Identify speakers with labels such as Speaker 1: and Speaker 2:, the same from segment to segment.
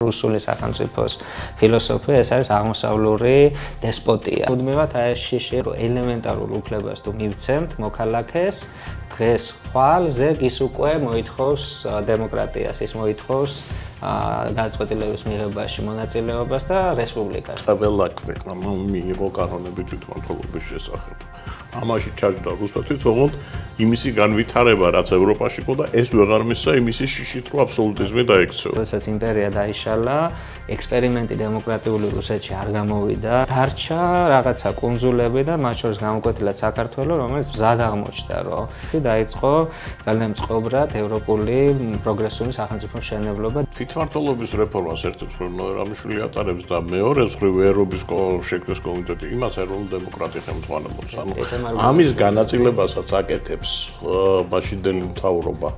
Speaker 1: რუსული სახელმწიფოს ფილოსოფია ეს არის აღმოსავლური დესპოტია. მუდმივად აეშიში რომ ელემენტარულ უფლებას თუ მივცემთ მოქალაქეს დღეს ხვალზე ის უკვე მოითხოვს დემოკრატიას, ის მოითხოვს გადაწყვეტილების მიღებაში მონაწილეობას და რესპუბლიკას.
Speaker 2: ყველა ქვეყანა მიიღო კანონები თვითმმართველობის შესახებ. ამაში ჩაჯდა რუსეთი, თუმცა იმისი განვითარება, რაც ევროპაში ყო და ეს ვეღარ მისცა იმისი შიშით, რომ აბსოლუტიზმი დაიქცევა.
Speaker 1: როდესაც იმპერია დაიშალა, ექსპერიმენტი დემოკრატიული რუსეთში არ გამოვიდა. დარჩა რაღაცა კუნძულები და მათ შორის გამოკვეთილად საქართველო, რომელიც მზად აღმოჩნდა, რომ დაიწყო ძალიან წყობრად ევროპული პროგრესული სახელმწიფო მშენებლობა.
Speaker 2: თვითმმართველობის რეფორმას ერთ-ერთ რამიშვილი ატარებს და მეორეს მხრივ ერობის შექმნის კომიტეტი იმას ეროვნულ დემოკრატიას ხელმძღვანელობს. ამის განაწილებასაც აკეთებს მაშინდელი მთავრობა,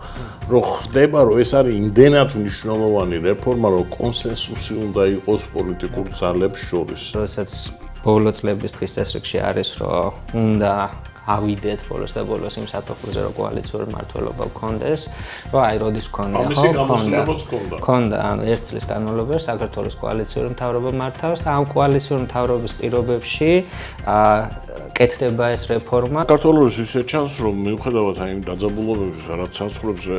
Speaker 2: რომ ხდება, რომ ეს არის იმდენად მნიშვნელოვანი რეფორმა, რომ კონსენსუსი უნდა იყოს პოლიტიკურ ძალებს შორის.
Speaker 1: როდესაც ბოლო წლების დღის წესრიგში არის, რომ უნდა ავიდეთ ბოლოს და ბოლოს იმ საფეხურზე რომ კოალიციური მმართველობა გქონდეს, რომ აი როდის გქონდა, გქონდა, ანუ ერთ წლის განმავლობაში საქართველოს კოალიციური მთავრობა მართავს და ამ კოალიციური მთავრობის პირობებში კეთდება ეს რეფორმა.
Speaker 2: საქართველოს ისე ჩანს, რომ მიუხედავად იმ დაძაბულობების, რაც საზღვრებზე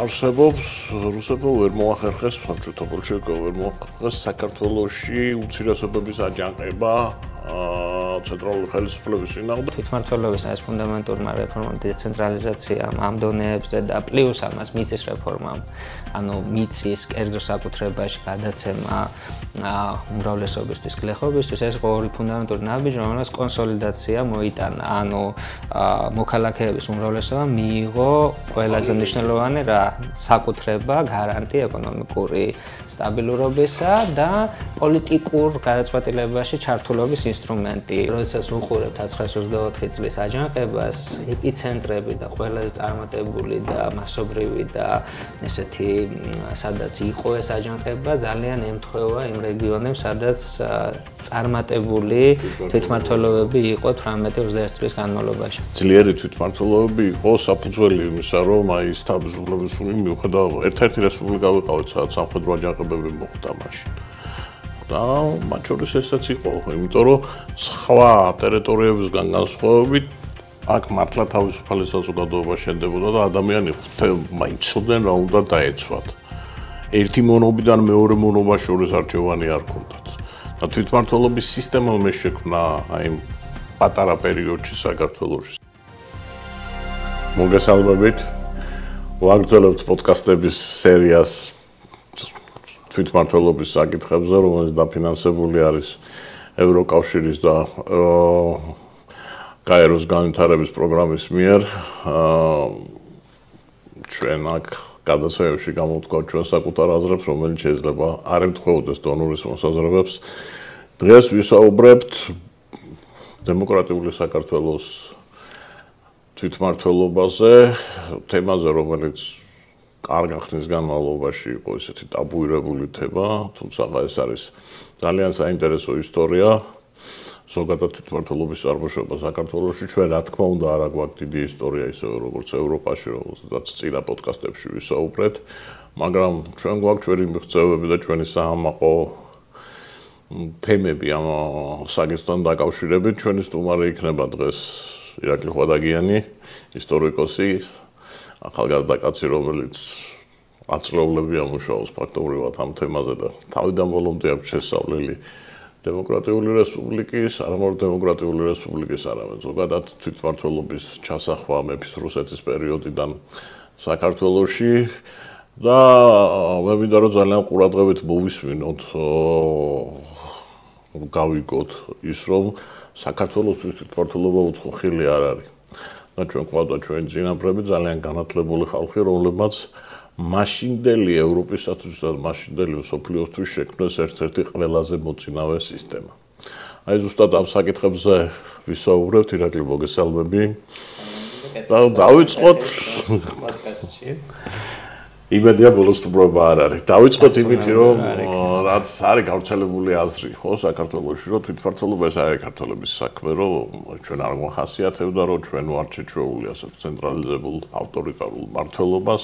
Speaker 2: არსებობს, რუსებო ვერ მოახერხეს, საბჭოთა ბოლშევიკებმა ვერ მოახერხეს საქართველოში უმცირესობების აჯანყება ცენტრალური ხელისუფლების წინააღმდეგ.
Speaker 1: თვითმმართველობის ეს ფუნდამენტურმა რეფორმამ, დეცენტრალიზაციამ, ამ დონეებზე და პლუს ამას მიწის რეფორმამ, ანუ მიწის კერძო საკუთრებაში გადაცემა უმრავლესობისთვის, გლეხობისთვის, ეს ორი ფუნდამენტური ნაბიჯი, რომელსაც კონსოლიდაცია მოიტანა, ანუ მოქალაქეების უმრავლესობამ მიიღო ყველაზე მნიშვნელოვანი რა, საკუთრება, გარანტი ეკონომიკური სტაბილურობისა და პოლიტიკურ გადაწყვეტილებაში ჩართულობის ინსტრუმენტი. როდესაც უყურებთ 1924 წლის აჯანყებას, ეპიცენტრები და ყველაზე წარმატებული და მასობრივი და ესეთი სადაც იყო ეს აჯანყება, ძალიან ემთხვევა იმ რეგიონებს, სადაც წარმატებული თვითმმართველობები იყო 18-21 წლის განმავლობაში.
Speaker 2: ძლიერი თვითმმართველობები იყო საფუძველი იმისა, რომ აი ეს თავისუფლების მიუხედავად ერთ-ერთი რესპუბლიკა ვიყავით, სადაც სამხედრო აჯანყებები მოხდა მაშინ. და მათ შორის ესაც იყო, იმიტომ რომ სხვა ტერიტორიებისგან განსხვავებით აქ მართლა თავისუფალი საზოგადოება შენდებოდა და ადამიანები იცოდნენ რა უნდა დაეცვათ. ერთი მონობიდან მეორე მონობას შორის არჩევანი არ ჰქონდათ. და თვითმმართველობის სისტემა მე შექმნა აი პატარა პერიოდში საქართველოში. მოგესალმებით. ვაგრძელებთ პოდკასტების სერიას თვითმმართველობის საკითხებზე, რომელიც დაფინანსებული არის ევროკავშირის და გაეროს განვითარების პროგრამის მიერ. ჩვენ აქ გადაცემებში გამოვთქვათ ჩვენ საკუთარ აზრებს, რომელიც შეიძლება არ ემთხვეოდეს დონორის მოსაზრებებს. დღეს ვისაუბრებთ დემოკრატიული საქართველოს თვითმმართველობაზე, თემაზე, რომელიც კარგ ხნის განმავლობაში იყო ისეთი ტაბუირებული თემა, თუმცა ეს არის ძალიან საინტერესო ისტორია. ზოგადად თვითმმართველობის წარმოშობა საქართველოში ჩვენ რა თქმა უნდა არ აგვაქვს დიდი ისტორია ისე როგორც ევროპაში, რომელსაც წინა პოდკასტებში ვისაუბრეთ, მაგრამ ჩვენ გვაქვს ჩვენი მიღწევები და ჩვენი საამაყო თემები ამ საკითხთან დაკავშირებით. ჩვენი სტუმარი იქნება დღეს ირაკლი ხვადაგიანი, ისტორიკოსი, ახალგაზრდა კაცი, რომელიც აწლეულებია მუშაობს ფაქტობრივად ამ თემაზე და თავიდან ბოლომდე აქვს შესწავლილი დემოკრატიული რესპუბლიკის, არამედ დემოკრატიული რესპუბლიკის არამედ ზოგადად თვითმმართველობის ჩასახვა მეფის რუსეთის პერიოდიდან საქართველოში და მე მინდა რომ ძალიან ყურადღებით მოვისმინოთ, გავიგოთ ის რომ საქართველოს თვითმმართველობა უცხო ხილი არ არის. და ჩვენ გვყავდა ჩვენი წინაპრები ძალიან განათლებული ხალხი, რომლებმაც მაშინდელი ევროპისათვის და მაშინდელი მსოფლიოსთვის შექმნეს ერთ-ერთი ყველაზე მოწინავე სისტემა. აი ზუსტად ამ საკითხებზე ვისაუბრებთ, ირაკლი მოგესალმები. და დავიწყოთ პოდკასტში. იმედია ბოლოს თბრობა არ არის. დავიწყოთ იმით, რომ რაც არის გავრცელებული აზრი, ხო, საქართველოში, რომ თვითმმართველობა ეს არის ქართველების საქმე, რომ ჩვენ არ გვახასიათებდა, რომ ჩვენ ვართ შეჩვეული ასეთ ცენტრალიზებულ ავტორიტარულ მმართველობას.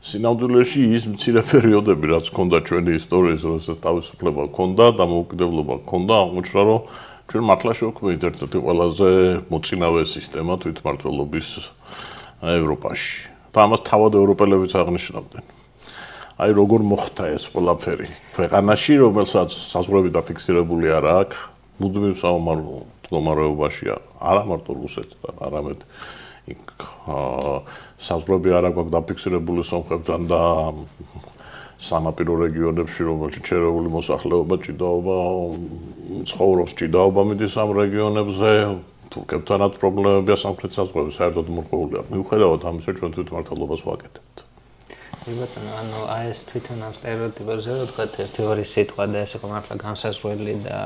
Speaker 2: სინამდვილეში ის მცირე პერიოდები, რაც ჰქონდა ჩვენი ისტორიის, როდესაც თავისუფლება ჰქონდა, დამოუკიდებლობა ჰქონდა, აღმოჩნდა, რომ ჩვენ მართლა შევქმნით ერთ-ერთი ყველაზე მოწინავე სისტემა თვითმმართველობის ევროპაში. და ამას თავად ევროპელებიც აღნიშნავდნენ. აი როგორ მოხდა ეს ყველაფერი ქვეყანაში, რომელსაც საზღვრები დაფიქსირებული არ აქვს, მუდმივ საომარ მდგომარეობაშია, არა მარტო რუსეთთან, არამედ საზღვრები არ აქვს დაფიქსირებული სომხებთან და სანაპირო რეგიონებში, რომელშიც შერეული მოსახლეობა ჭიდაობა ცხოვრობს, ჭიდაობა მიდის ამ რეგიონებზე, თურქებთანაც პრობლემებია სამხრეთ საზღვრებში, საერთოდ მორყეულია. მიუხედავად ამისა, ჩვენ თვითმმართველობას ვაკეთებთ.
Speaker 1: ანუ ეს თვითონ ამ სტერეოტიპებზე რო თქვა ერთი-ორი სიტყვა და ეს იყო მართლა განსაზღვრელი და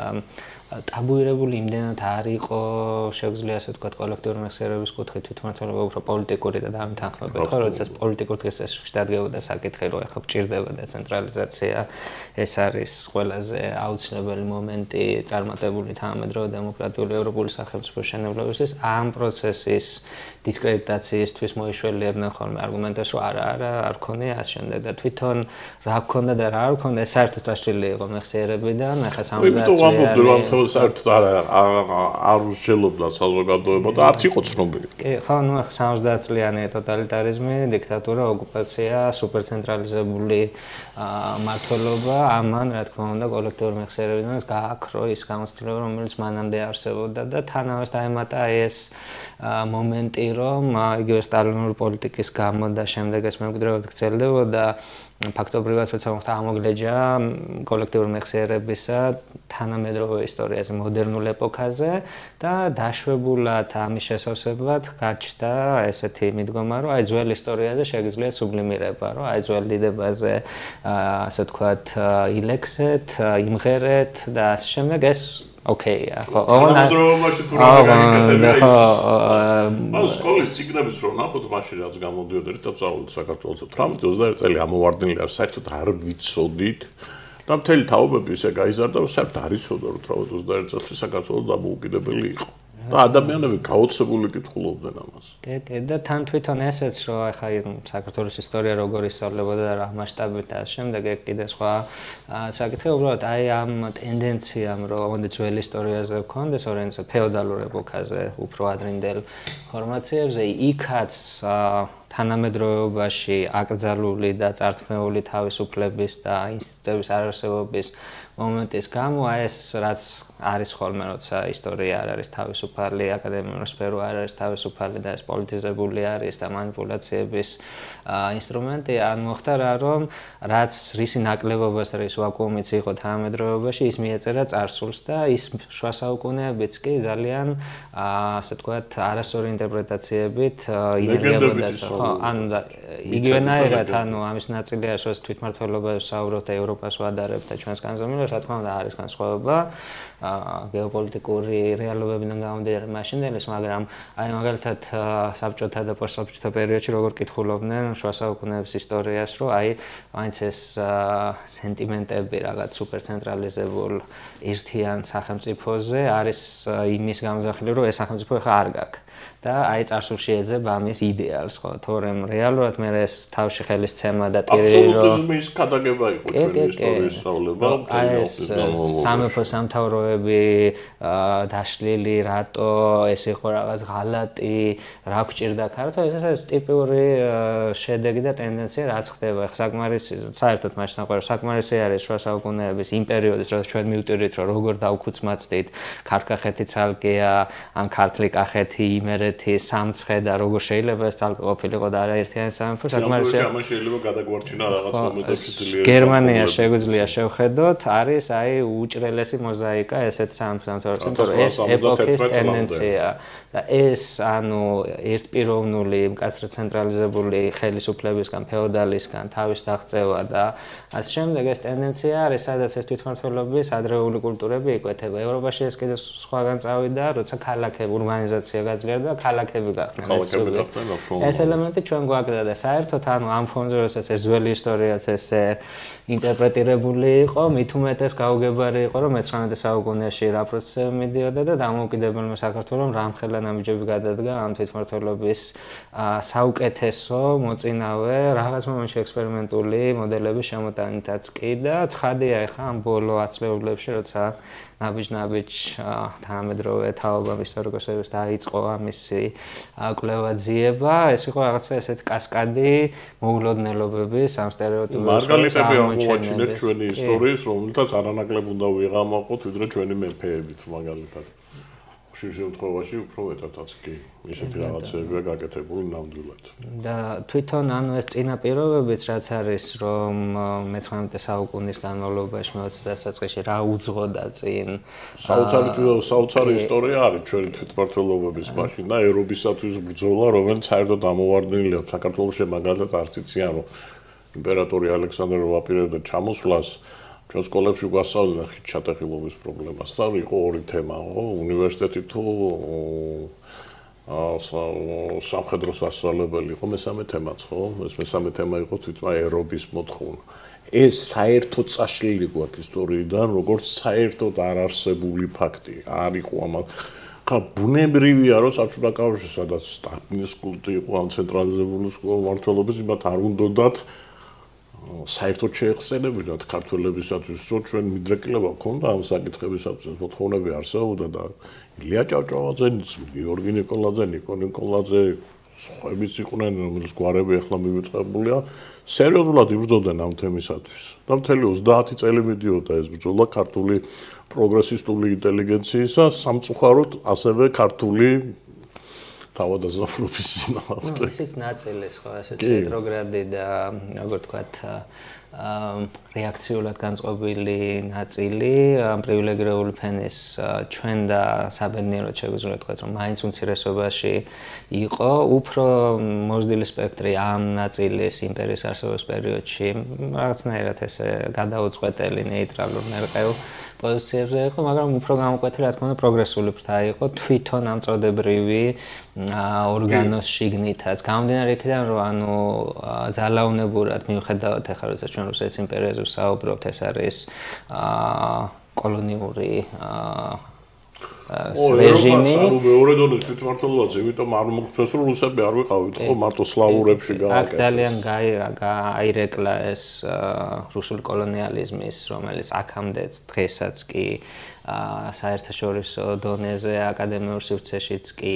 Speaker 1: ტაბუირებული იმდენად არ იყო, შეგვიძლია ასე ვთქვათ, კოლექტიური მეხსიერების კუთხით თვითმმართველობა უფრო პოლიტიკური და დამთანხმებელი ხო, როდესაც პოლიტიკურ დღესაც შედარდებოდა საკითხი, რომ ახლა გჭირდება დეცენტრალიზაცია, ეს არის ყველაზე აუცილებელი მომენტი წარმატებული თანამედროვე დემოკრატიული ევროპული სახელმწიფოს მშენებლობისთვის, ამ პროცესის დისკრედიტაციისთვის მოიშველებდნენ ხოლმე არგუმენტებს, რომ არა, არ ქონია ამ შემდეგ და თვითონ რა გქონდა და რა არ გქონდა, ეს საერთოდ წაშლილი იყო მეხსიერებიდან, ახლა 70
Speaker 2: საერთოდ არ უსჯელობდა საზოგადოება და არც იყო ცნობილი.
Speaker 1: კი, ხო, ნუ 70 წლიანი ტოტალიტარიზმი, დიქტატურა, ოკუპაცია, სუპერცენტრალიზებული მმართველობა, ამან, რა თქმა უნდა, კოლექტიური მეხსიერებიდან გააქრო ის გამოცდილება, რომელიც მანამდე არსებობდა და თანავეს დაემატა ეს მომენტი, რომ იგივე სტალინური პოლიტიკის გამო და შემდეგ ეს მემკვიდრეობით გრძელდებოდა ფაქტობრივად როცა მოხდა ამოგლეჯა კოლექტიური მეხსიერებისა თანამედროვე ისტორიაზე, მოდერნულ ეპოქაზე და დაშვებულად ამის შესავსებად გაჩნდა ესეთი მიდგომა, რომ აი ძველ ისტორიაზე შეგიძლიათ სუბლიმირება, რომ აი ძველ დიდებაზე ასე ვთქვათ ილექსეთ, იმღერეთ და ასე შემდეგ ეს ოკეია, ხო.
Speaker 2: თანამედროვეობაში თუ რა გაიქცევა ის სკოლის სიგნალებს რომ ნახოთ მაშინ რაც გამოდიოდა რითაც სწავლობთ საქართველოს 18-21 წელი ამოვარდნილი არ საერთოდ არ ვიცოდით და მთელი თაობები ისე გაიზარდა რომ საერთოდ არ იცოდა რომ 18-21 წელს საქართველოს დამოუკიდებელი იყო. და ადამიანები გაოცებული კითხულობდნენ ამას.
Speaker 1: კი, და თან თვითონ ესეც რომ ახლა საქართველოს ისტორია როგორ ისწავლებოდა და რა მასშტაბით და ამ შემდეგ ეგ კიდე სხვა საკითხი უბრალოდ აი ამ ტენდენციამ რომ მოდი ძველ ისტორიაზე გქონდეს ორიენტაცია ფეოდალურ ეპოქაზე უფრო ადრინდელ ფორმაციებზე იქაც თანამედროვეობაში აკრძალული და წართმეული თავისუფლების და ინსტიტუტების არარსებობის მომენტის გამო აი ეს რაც არის ხოლმე როცა ისტორია არ არის თავისუფალი, აკადემიური სფერო არ არის თავისუფალი და ეს პოლიტიზებული არის და манипуляციების ინსტრუმენტი ან მოხდა რა რომ რაც რისი ნაკლებობას და რის ვაკუუმიც იყო თანამედროვეობაში ის მიეწერა წარსულს და ის შუა საუკუნეებიც კი ძალიან ასე ვთქვათ არასწორი ინტერპრეტაციებით ინერგებოდა ხო ანუ იგივენაირად ანუ ამის ნაწილია ეს თვითმმართველობაზე საუბრობთ და ევროპას ვადარებთ და ჩვენს განზომილებას რა თქმა უნდა არის განსხვავება გეოპოლიტიკური რეალობებიდან გამომდინარე მაშინდელის, მაგრამ აი მაგალითად საბჭოთა და პოსტსაბჭოთა პერიოდში როგორ კითხულობდნენ შუა საუკუნეების ისტორიას, რომ აი მაინც ეს სენტიმენტები რაღაც სუპერცენტრალიზებულ ერთიან სახელმწიფოზე არის იმის გამოსახული, რომ ეს სახელმწიფო ახლა არ გაქვს. და აი წარსულში ეძება ამის იდეალს, ხო, თორემ რეალურად მე ეს თავში ხელისცემა და ტირირო
Speaker 2: აბსოლუტიზმის კადაგება იყო ჩვენი ისტორიის სწავლება,
Speaker 1: სამეფო სამთავროები დაშლილი, რატო ეს იყო რაღაც ღალატი, რა გვჭირდა ქართლ, ეს ტიპური შედეგი და ტენდენცია რაც ხდება. საკმარისი საერთოდ მაშინ საკმარისი არის შუა საუკუნეების იმ პერიოდის, როცა ჩვენ მივტირით, რომ როგორ დავქუცმაცდით, ქართლ-კახეთი ცალკეა, ან ქართლი-კახეთი იმერეთი სამცხე და როგორ შეიძლება ეს ცალკე ყოფილიყო და არაერთიანი სამეფო საკმარისია.
Speaker 2: ამას შეიძლება გადაგვარჩინა რაღაც მომენტებში ძლიერი.
Speaker 1: გერმანია შეგვიძლია შევხედოთ, არის აი უჭრელესი მოზაიკა ესეთ სამეფო ეს ეპოქის ტენდენცია და ეს ანუ ერთპიროვნული მკაცრ ცენტრალიზებული ხელისუფლებისგან ფეოდალისგან თავის დაღწევა და ასე შემდეგ ეს ტენდენცია არის სადაც ეს თვითმმართველობის ადრეული კულტურები იკვეთება. ევროპაში ეს კიდევ სხვაგან წავიდა, როცა ქალაქები ურბანიზაცია გაძლიერდა და ქალაქები გახდნენ. ეს ელემენტი ჩვენ გვაქვს და საერთოდ ანუ ამ ფონზე როცა ეს ძველი ისტორიაც ესე ინტერპრეტირებული იყო, მით უმეტეს გაუგებარი იყო, რომ 19 საუკუნეში რა პროცესები მიდიოდა და დამოუკიდებელმა საქართველოს რამხელა თანამედროვე გადადგა ამ თვითმმართველობის საუკეთესო მოწინავე რაღაც მომენტში ექსპერიმენტული მოდელების შემოტანითაც კი და ცხადია ეხა ამ ბოლო აცლეულებში როცა ნაბიჯ თანამედროვე თაობამ ისტორიკოსებს დაიწყო ამისი კვლევა-ძიება, ეს იყო რაღაცა ესეთი კასკადი მოულოდნელობების ამ სტერეოტიპების
Speaker 2: მარგალიტები აღმოაჩინეთ ჩვენი ისტორიის, რომელთაც არანაკლებ უნდა ვიღამაყოთ, ვიდრე ჩვენი მეფეებით მაგალითად. ხშირ შემთხვევაში უფრო მეტადაც კი ისეთი რაღაცებია გაკეთებული ნამდვილად.
Speaker 1: და თვითონ ანუ ეს წინაპირობებიც რაც არის, რომ მე-19 საუკუნის განმავლობაში მე-20 დასაწყისში რა უძღოდა წინ
Speaker 2: საოცარი ისტორია არის ჩვენი თვითმმართველობების მაშინ და ერობისათვის ბრძოლა, რომელიც საერთოდ ამოვარდნილია საქართველოში მაგალითად არც იციან, რომ იმპერატორი ალექსანდრე ვაპირებდა ჩამოსვლას ჩვენ სკოლებში გვასწავლდნენ ხით ჩატეხილობის პრობლემას და იყო ორი თემა, უნივერსიტეტი თუ სამხედრო სასწავლებელი იყო მესამე თემაც, ხო? ეს მესამე თემა იყო თვითონ ერობის მოთხოვნა. ეს საერთოდ წაშლილი გვაქვს ისტორიიდან, როგორც საერთოდ არარსებული ფაქტი. არ იყო ამას ხა ბუნებრივია, რომ საბჭოთა კავშირში, სადაც სტალინის კულტი იყო ამ ცენტრალიზებული მმართველობის, იმათ არ უნდათ საერთოდ შეეხსენებინათ ქართველებისათვის, რომ ჩვენ მიდრეკილება გქონდა ამ საკითხებისათვის, მოთხოვნები არსებობდა და ილია ჭავჭავაძე, გიორგი ნიკოლაძე, ნიკო ნიკოლაძე, სხვაებიც იყვნენ, რომელს გვარები ახლა მივიწყებულია, სერიოზულად იბრძოდნენ ამ თემისათვის. და მთელი 30 წელი მიდიოდა ეს ბრძოლა ქართული პროგრესისტული ინტელიგენციისა, სამწუხაროდ ასევე ქართული თავადაზნაურობის ძინავდა.
Speaker 1: ისიც ნაწილი ხო, ასეთი რეტროგრადი და როგორ თქვათ, რეაქციულად განწყობილი ნაწილი პრივილეგირებული ფენის ჩვენ და საბედნიეროდ შეგვიძლია თქვათ, რომ მაინც უმცირესობაში იყო, უფრო მოზრდილი სპექტრი ამ ნაწილის იმპერიის არსებობის პერიოდში რაღაცნაირად ესე გადაუწყვეტელი ნეიტრალურ მერყეულ პოზიციებზე იყო, მაგრამ უფრო გამოკვეთილი რა თქმა უნდა პროგრესული ფრთა იყო თვითონ ამ წოდებრივი ორგანოს შიგნითაც. გამომდინარე იქიდან, რომ ანუ ძალაუნებურად მიუხედავად ახლა როცა ჩვენ რუსეთის იმპერიაზე ვსაუბრობთ, ეს არის კოლონიური რეჟიმი.
Speaker 2: ანუ მეორე დონის თვითმმართველობაზე, იმიტომ არ მოგწეს რომ რუსები არ ვიყავით, ხო, მარტო სლავურებში
Speaker 1: აქ ძალიან გააირეკლა ეს რუსული კოლონიალიზმის, რომელიც აქამდეც დღესაც კი საერთაშორისო დონეზე აკადემიურ სივრცეშიც კი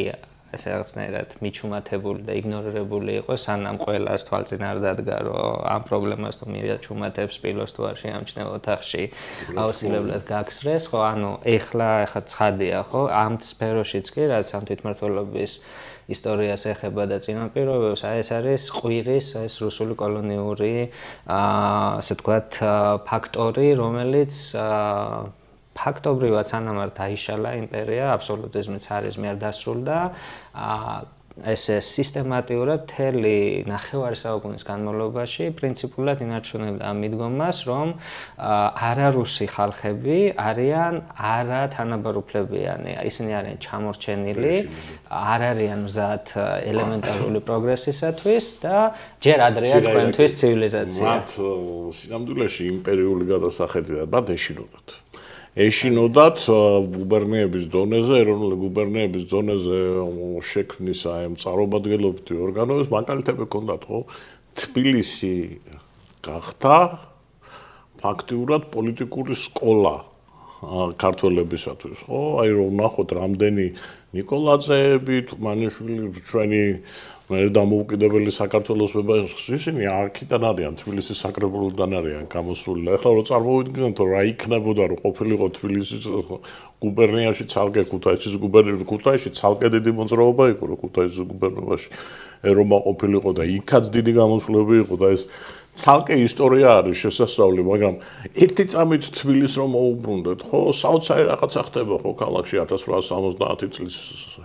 Speaker 1: ესე რაღაცნაირად მიჩუმათებული და იგნორირებული იყო, სანამ ყველას თვალწინ არ დადგა, რომ ამ პრობლემას თუ მიაჩუმათებს სპილოს თუ არ შეამჩნევა ოთახში აუცილებლად გაგსრეს, ხო, ანუ ეხლა ცხადია, ხო, ამ სფეროშიც კი, რაც ამ თვითმმართველობის ისტორიას ეხება და წინაპირობებს, ეს არის ყვირის, ეს რუსული კოლონიური, ასე ვთქვათ, ფაქტორი, რომელიც ფაქტობრივად სანამ არ დაიშალა იმპერია, აბსოლუტიზმი, ცარიზმი არ დასრულდა, ესე სისტემატიურად მთელი ნახევარი საუკუნის განმავლობაში პრინციპულად ინარჩუნებდა ამ მიდგომას, რომ არარუსი ხალხები არიან არათანაბარუფლებიანი, ისინი არიან ჩამორჩენილი, არ არიან მზად ელემენტარული პროგრესისათვის და ჯერ ადრეა თქვენთვის ცივილიზაცია.
Speaker 2: მათ სინამდვილეში იმპერიული გადასახედიდან მათ ეშინოდათ. ეშინოდათ გუბერნიების დონეზე, ეროვნული გუბერნიების დონეზე შექმნის აი მწარმოადგენლობითი ორგანოების მაგალითები ჰქონდათ, ხო? თბილისი გახდა ფაქტიურად პოლიტიკური სკოლა ქართველებისათვის, ხო? აი რომ ნახოთ რამდენი ნიკოლაძეები, თუმანიშვილი, ჩვენი მე დამოუკიდებელი საქართველოს მებაღი ისინი აქიდან არიან, თბილისის საკრებულოდან არიან გამოსული. ახლა რო წარმოვიდგინოთ, რა იქნებოდა, რომ ყოფილიყო თბილისის გუბერნიაში ცალკე ქუთაისის გუბერნიაში, ქუთაისში ცალკე დიდი მოძრაობა იყო, რომ ქუთაისის გუბერნიაში ერობა ყოფილიყო და იქაც დიდი გამოსვლები იყო და ეს ცალკე ისტორია არის შესასწავლი, მაგრამ ერთი წამით თბილისს რომ მოუბრუნდეთ, ხო, საოცარი რაღაცა ხდება ხო ქალაქში 1870 წლის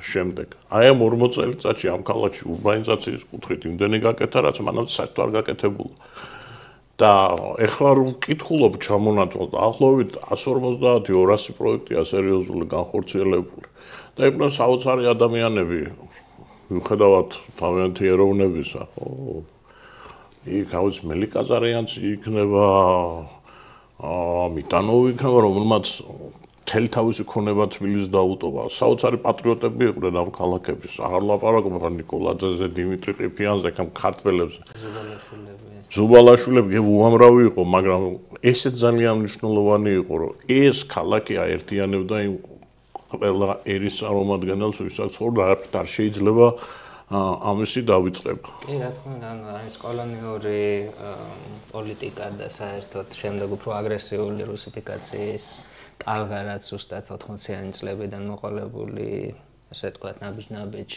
Speaker 2: შემდეგ. აი ამ 40 წელიწადში ამ ქალაქში ურბანიზაციის კუთხით იმდენი გაკეთა, რაც მანამდე საერთოდ არ გაკეთებულა. და ეხლა რომ ვკითხულობ ჩამონაწილ, ახლობით 150-200 პროექტია სერიოზული განხორციელებული. და იყვნენ საოცარი ადამიანები, მიუხედავად თავიანთი ეროვნებისა, ხო? იქ ავიც მელიკაზარიანცი იქნება, მიტანოვი იქნება, რომელმაც მთელი თავისი ქონება თბილისს დაუტოვა. საოცარი პატრიოტები იყვნენ ამ ქალაქების. აღარ ლაპარაკობ ხარ ნიკოლაძეზე, დიმიტრი ყიფიანზე, ამ ქართველებზე. ზუბალაშვილები უამრავი იყო, მაგრამ ესეც ძალიან მნიშვნელოვანი იყო, რომ ეს ქალაქი აერთიანებდა იმ ყველა ერის წარმომადგენელს, ვისაც ხორდა არ შეიძლება ამისი დავიწყება.
Speaker 1: კი, რა თქმა უნდა, ეს კოლონიური პოლიტიკა და საერთოდ შემდეგ უფრო აგრესიული რუსიფიკაციის ტალღა, რაც ზუსტად 80-იანი წლებიდან მოყოლებული, ასე ვთქვათ, ნაბიჯ-ნაბიჯ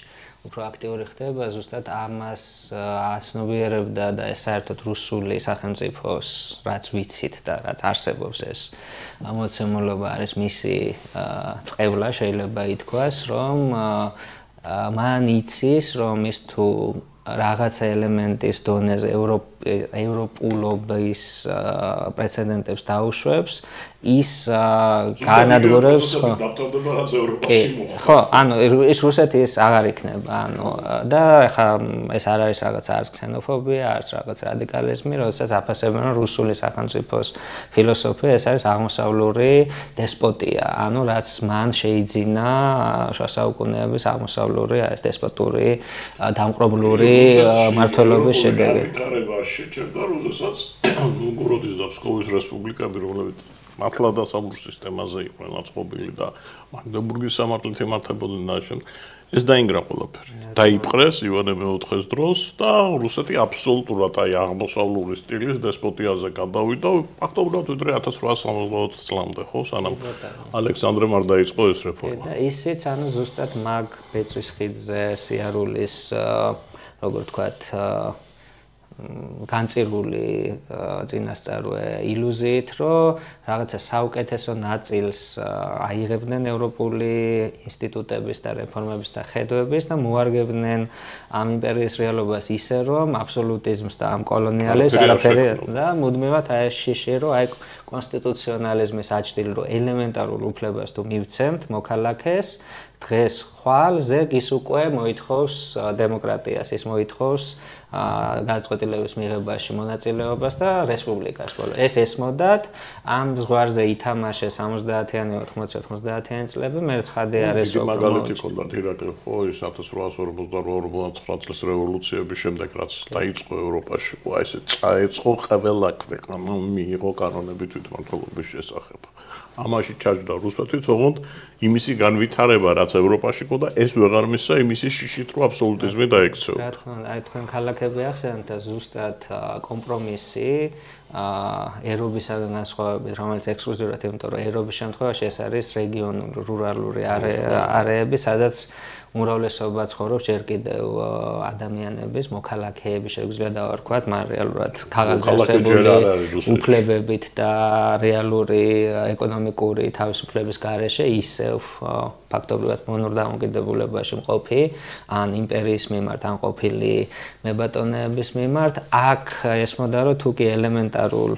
Speaker 1: უფრო აქტიური ხდება, ზუსტად ამას აცნობიერებდა და ეს საერთოდ რუსული სახელმწიფოს, რაც ვიცით და რაც არსებობს ეს მოცემულობა არის მისი წყევლა, შეიძლება ითქვას, რომ მან იცის, რომ ის თუ რაღაცა ელემენტის დონეზე ევროპულობის პრეცედენტებს დაუშვებს, ის განადგურებს ხო, ანუ ის რუსეთის აღარ იქნება, ანუ და ხა ეს არ არის რაღაცა არც ქსენოფობია, არც რაღაც რადიკალიზმი, როდესაც აფასებენ რომ რუსული სახელმწიფოს ფილოსოფია ეს არის აღმოსავლური დესპოტია, ანუ რაც მან შეიძინა შუა საუკუნეების აღმოსავლური ეს დესპოტური დამყრობლური მართლობის შედეგი.
Speaker 2: შეჭერდა, როდესაც ნოვგოროდის და ფსკოვის რესპუბლიკები, რომლებიც მართლა დასავლურ სისტემაზე იყვნენ აწყობილი და მაგდებურგის სამართლით ემართებოდნენ ნაშენ, ეს დაინგრა ყველაფერი. დაიპყრეს ივანე მეოთხეს დროს და რუსეთი აბსოლუტურად აი აღმოსავლური სტილის დესპოტიაზე გადავიდა, ფაქტობრივად ვიდრე 1864 წლამდე, ხო, სანამ ალექსანდრემ არ დაიწყო ეს რეფორმა.
Speaker 1: და ისიც ანუ ზუსტად მაგ ბეწვის ხიდზე სიარულის როგორ ვთქვათ განწირული წინასწარმოე ილუზიით, რომ რაღაცა საუკეთესო ნაწილს აიღებდნენ ევროპული ინსტიტუტების და რეფორმების და ხედვების და მოარგებდნენ ამ იმპერიის რეალობას ისე, რომ აბსოლუტიზმს და ამ კოლონიალიზმს არაფერი და მუდმივად აი ეს შიში, რომ აი კონსტიტუციონალიზმის აჩრდილ რომ ელემენტარულ უფლებას თუ მივცემთ მოქალაქეს, დღეს ხვალ ზეგ ის უკვე მოითხოვს დემოკრატიას, ის მოითხოვს განწყობილების მიღებაში მონაწილეობას და რესპუბლიკას. ეს ესმოდათ ამ ზღვარზე ითამაშეს 70-იანი, 80-90-იანი წლები, მე ცხადე არის
Speaker 2: რომ მაგალითი ქონდათ ირაკლი, ხო, ის 1848-49 წლის რევოლუციების შემდეგ რაც დაიწყო ევროპაში, ხო, აი ესე წაეწყო ყველა ქვეყანა, მიიღო კანონები თვითმმართველობის შესახებ. ამაში ჩაჯდა რუსეთი, თუმცა იმისი განვითარება, რაც ევროპაში ყო და ეს ვეღარ მისცა იმისი შიშით, რომ აბსოლუტიზმი დაექცევა.
Speaker 1: რა თქმა უნდა, აი თქვენ ქალაქები ახსენეთ და ზუსტად კომპრომისი ერობისაგან განსხვავებით, რომელიც ექსკლუზიურად, იმიტომ რომ ერობის შემთხვევაში ეს არის რეგიონული, რურალური არეები, სადაც უმრავლესობა ცხოვრობს ჯერ კიდევ ადამიანების, მოქალაქეების შეგვიძლია დავარქვათ, მაგრამ რეალურად ქაღალდასებული უფლებებით და რეალური ეკონომიკური თავისუფლების გარეშე ისევ ფაქტობრივად მონურ დამოკიდებულებაში მყოფი, ან იმპერიის მიმართ, ან ყოფილი მებატონეების მიმართ, აქ ესმოდა რომ თუ კი ელემენტარულ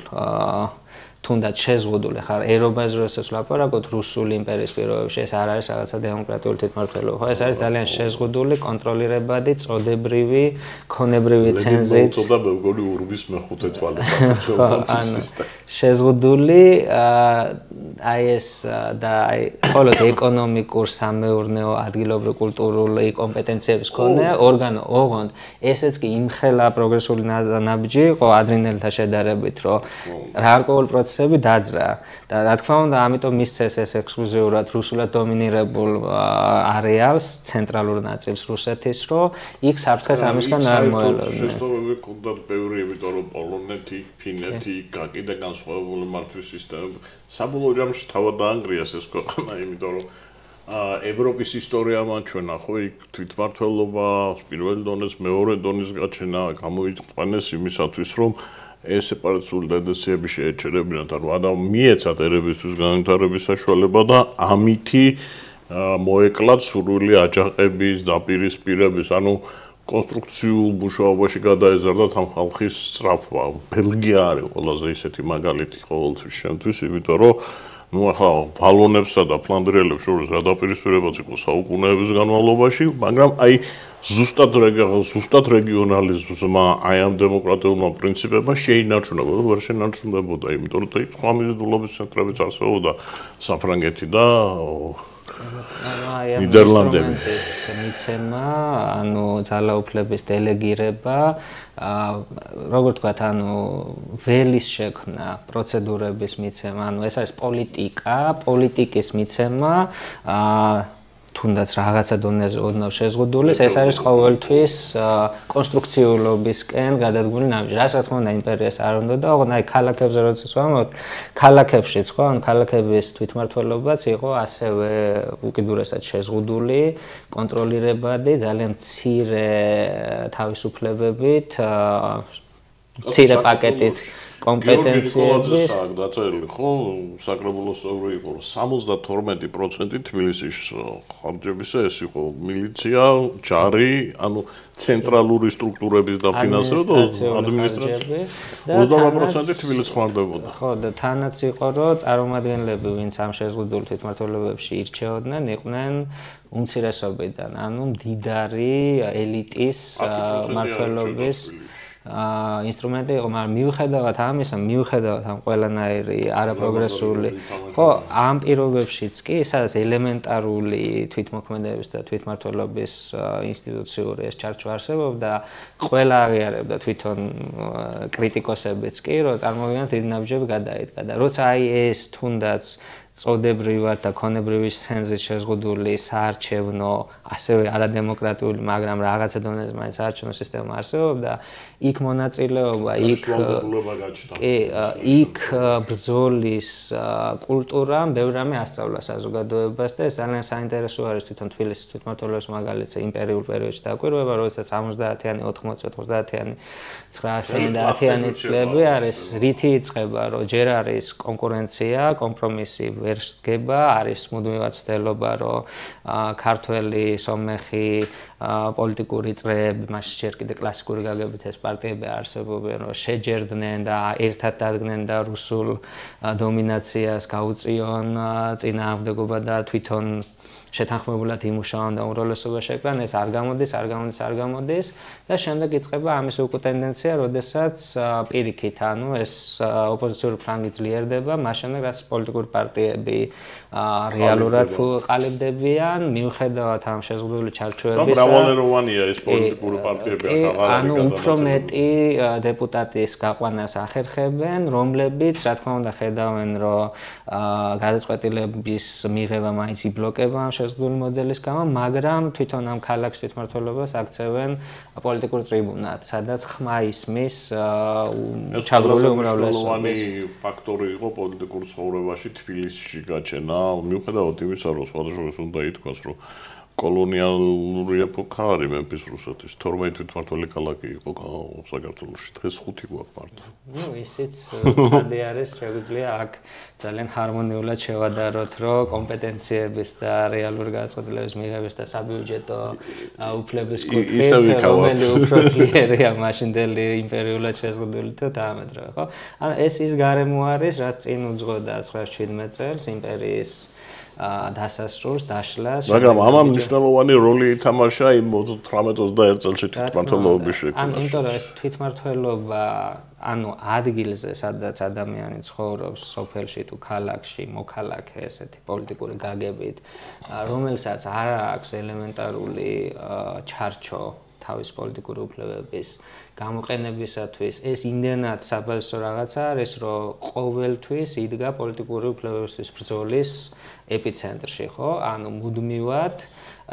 Speaker 1: თუნდაც შეზღუდული ხარ ერობაზე როდესაც ვლაპარაკობთ რუსული იმპერიის პირობებში ეს არ არის რაღაცა დემოკრატიული თვითმმართველობა, ეს არის ძალიან შეზღუდული, კონტროლირებადი, წოდებრივი, ქონებრივი ცენზით.
Speaker 2: ცოტა მეგონი ურბის მეხუთე თვალის საქართველოს
Speaker 1: შეზღუდული აი ეს და აი მხოლოდ ეკონომიკურ, სამეურნეო, ადგილობრივ კულტურული კომპეტენციების მქონე ორგანო, ოღონდ ესეც კი იმხელა პროგრესული ნაბიჯი იყო ადრინდელთა შედარებით, რომ გარკვეულ პროცესები დაძრა და რა თქმა უნდა, ამიტომ მისცეს ეს ექსკლუზიურად რუსულად დომინირებულ არეალს, ცენტრალურ ნაწილს რუსეთის, რომ იქ საფრთხეს ამისგან არ მოელოდნენ.
Speaker 2: შესაძლებელი კონდათ ბევრი, იმიტომ რომ პოლონეთი, ფინეთი, გაკიდა განსხვავებული მართვის სისტემები. საბოლოო ჯამში თავად დაანგრიას ეს ქვეყანა, იმიტომ რომ ევროპის ისტორია მაჩვენა, ხო, იქ თვითმმართველობა პირველ დონეს, მეორე დონის გაჩენა გამოიყვანეს იმისათვის, რომ ეს სეპარატისტული ტენდენციები შეეჩერებინათ, ანუ ადამიანს მიეცათ ერებისთვის განვითარების საშუალება და ამითი მოეკლათ სურვილი აჯანყების, დაპირისპირების, ანუ კონსტრუქციულ მუშაობაში გადაეზარდათ ამ ხალხის სწრაფვა. ბელგია არის ყველაზე ისეთი მაგალითი ყოველთვის შემთთვის, იმიტომ რომ ნუ ახლა ბალონებსა და ფლანდრიელებს შორის გადაპირისპირებაც იყო საუკუნეების განმავლობაში, მაგრამ აი ზუსტად რეგიონალიზმმა აი ამ დემოკრატიულმა პრინციპებმა შეინარჩუნა, ვერ შეინარჩუნებოდა, იმიტომ რომ სხვა მიზიდულობის ცენტრებიც არსებობდა საფრანგეთი და ნიდერლანდები.
Speaker 1: მიცემა, ანუ ძალაუფლების დელეგირება, როგორ თქვათ, ანუ ველის შექმნა, პროცედურების მიცემა, ანუ ეს არის პოლიტიკის მიცემა, თუნდაც რაღაცა დონეზე ოდნავ შეზღუდული, ეს არის ყოველთვის კონსტრუქციულობისკენ გადადგმული ნაბიჯი. რაც რა თქმა უნდა იმპერიას არ უნდა და ოღონდ აი ქალაქებზე როდესაც ვამბობთ, ქალაქებშიც ხო, ანუ ქალაქების თვითმმართველობაც იყო ასევე უკიდურესად შეზღუდული, კონტროლირებადი, ძალიან მცირე თავისუფლებებით, მცირე პაკეტით კომპეტენციების
Speaker 2: დაწერილი ხო საკრებულოს წევრი იყო 72% თბილისის ხარჯებისა ეს იყო მილიცია, ჯარი, ანუ ცენტრალური სტრუქტურების დაფინანსება და ადმინისტრაცია 28% თბილისს ხმარდებოდა.
Speaker 1: ხო და თანაც იყო რომ წარმომადგენლები ვინც ამ შეზღუდულ თვითმმართველობებში ირჩეოდნენ იყვნენ უმცირესობიდან, ანუ მდიდარი ელიტის მმართველობის ინსტრუმენტი იყო, მაგრამ მიუხედავად ამისა, მიუხედავად ამ ყველანაირი არაპროგრესული, ხო, ამ პირობებშიც კი, სადაც ელემენტარული თვითმოქმედების და თვითმმართველობის ინსტიტუციური ეს ჩარჩო არსებობდა, ყველა აღიარებდა თვითონ კრიტიკოსებიც კი, რომ წარმოგვიდგენთ დიდი ნაბიჯები გადაიდგა და როცა აი ეს თუნდაც წოდებრივად და ქონებრივი სენზით შეზღუდული საარჩევნო, ასევე არადემოკრატიული, მაგრამ რაღაცა დონეზე მაინც საარჩევნო სისტემა არსებობდა, იქ მონაწილეობა, იქ ბრძოლის კულტურამ ბევრ რამე ასწავლა საზოგადოებას და ეს ძალიან საინტერესო არის თვითონ თბილისის თვითმმართველობის მაგალითზე იმპერიულ პერიოდში დაკვირვება, როდესაც 70-იანი, 80-90-იანი, 90-იანი წლები არის, რითი იწყება, რომ ჯერ არის კონკურენცია, კომპრომისი ვერ შედგება, არის მუდმივად ცდელობა, რომ ქართველი, სომეხი პოლიტიკური წრეები, მაშინ ჯერ კიდე კლასიკური გაგებით ეს პარტიები არსებობენ, რომ შეჯერდნენ და ერთად დადგნენ და რუსულ დომინაციას გაუწიონ წინააღმდეგობა და თვითონ შეთანხმებულად იმუშაონ და უმრავლესობა შეკრან, ეს არ გამოდის და შემდეგ იწყება ამის უკვე ტენდენცია, როდესაც პირიქით, ანუ ეს ოპოზიციური ფლანგი ძლიერდება, მაშინ რაც პოლიტიკური პარტიები რეალურად ყალიბდებიან, მიუხედავად ამ შეზღუდული ჩარჩოებისა.
Speaker 2: მრავალეროვანია ეს პოლიტიკური პარტიები აღარ
Speaker 1: ანუ უფრო მეტი დეპუტატის გაყვანას ახერხებენ, რომლებიც, რა თქმა უნდა, ხედავენ, რომ გადაწყვეტილების მიღება მაინც იბლოკება ამ შეზღუდული მოდელის გამო, მაგრამ თვითონ ამ ქალაქის თვითმმართველობას აქცევენ პოლიტიკურ ტრიბუნად, სადაც ხმა ისმის ჩაგრული უმრავლესობის
Speaker 2: ფაქტორი იყო პოლიტიკურ ცხოვრებაში თბილისში გაჩენა, მიუხედავად იმისა, რომ სხვადასხვა უნდა ითქვას, რომ კოლონიალური ეპოქა არის მემფის რუსეთის 12 თვითმმართველი ქალაქი იყო საქართველოში, დღეს 5 გვაქვს მარტო.
Speaker 1: ნუ ისიც ცხადი არის, შეგვიძლია აქ ძალიან ჰარმონიულად შევადაროთ, რომ კომპეტენციების და რეალური გადაწყვეტილების მიღების და საბიუჯეტო უფლების კუთხით, რომელი უფრო ძლიერია მაშინდელი იმპერიულად შეზღუდული თუ დაამეტრე, ხო? ანუ ეს ის გარემო არის, რაც წინ უძღვოდა 9-17 წელს იმპერიის დასასრულს, დაშლას.
Speaker 2: მაგრამ ამან მნიშვნელოვანი როლი ითამაშა იმ 18-21 წელში თვითმმართველობის შექმნაში.
Speaker 1: ანუ იმიტომ რომ ეს თვითმმართველობა, ანუ ადგილზე, სადაც ადამიანი ცხოვრობს, სოფელში თუ ქალაქში, მოქალაქე ესეთი პოლიტიკური გაგებით, რომელსაც არ აქვს ელემენტარული ჩარჩო თავის პოლიტიკური უფლებების გამოყენებისათვის, ეს იმდენად საბაზისო რაღაცა არის, რომ ყოველთვის იდგა პოლიტიკური უფლებებისთვის ბრძოლის ეპიცენტრში, ხო? ანუ მუდმივად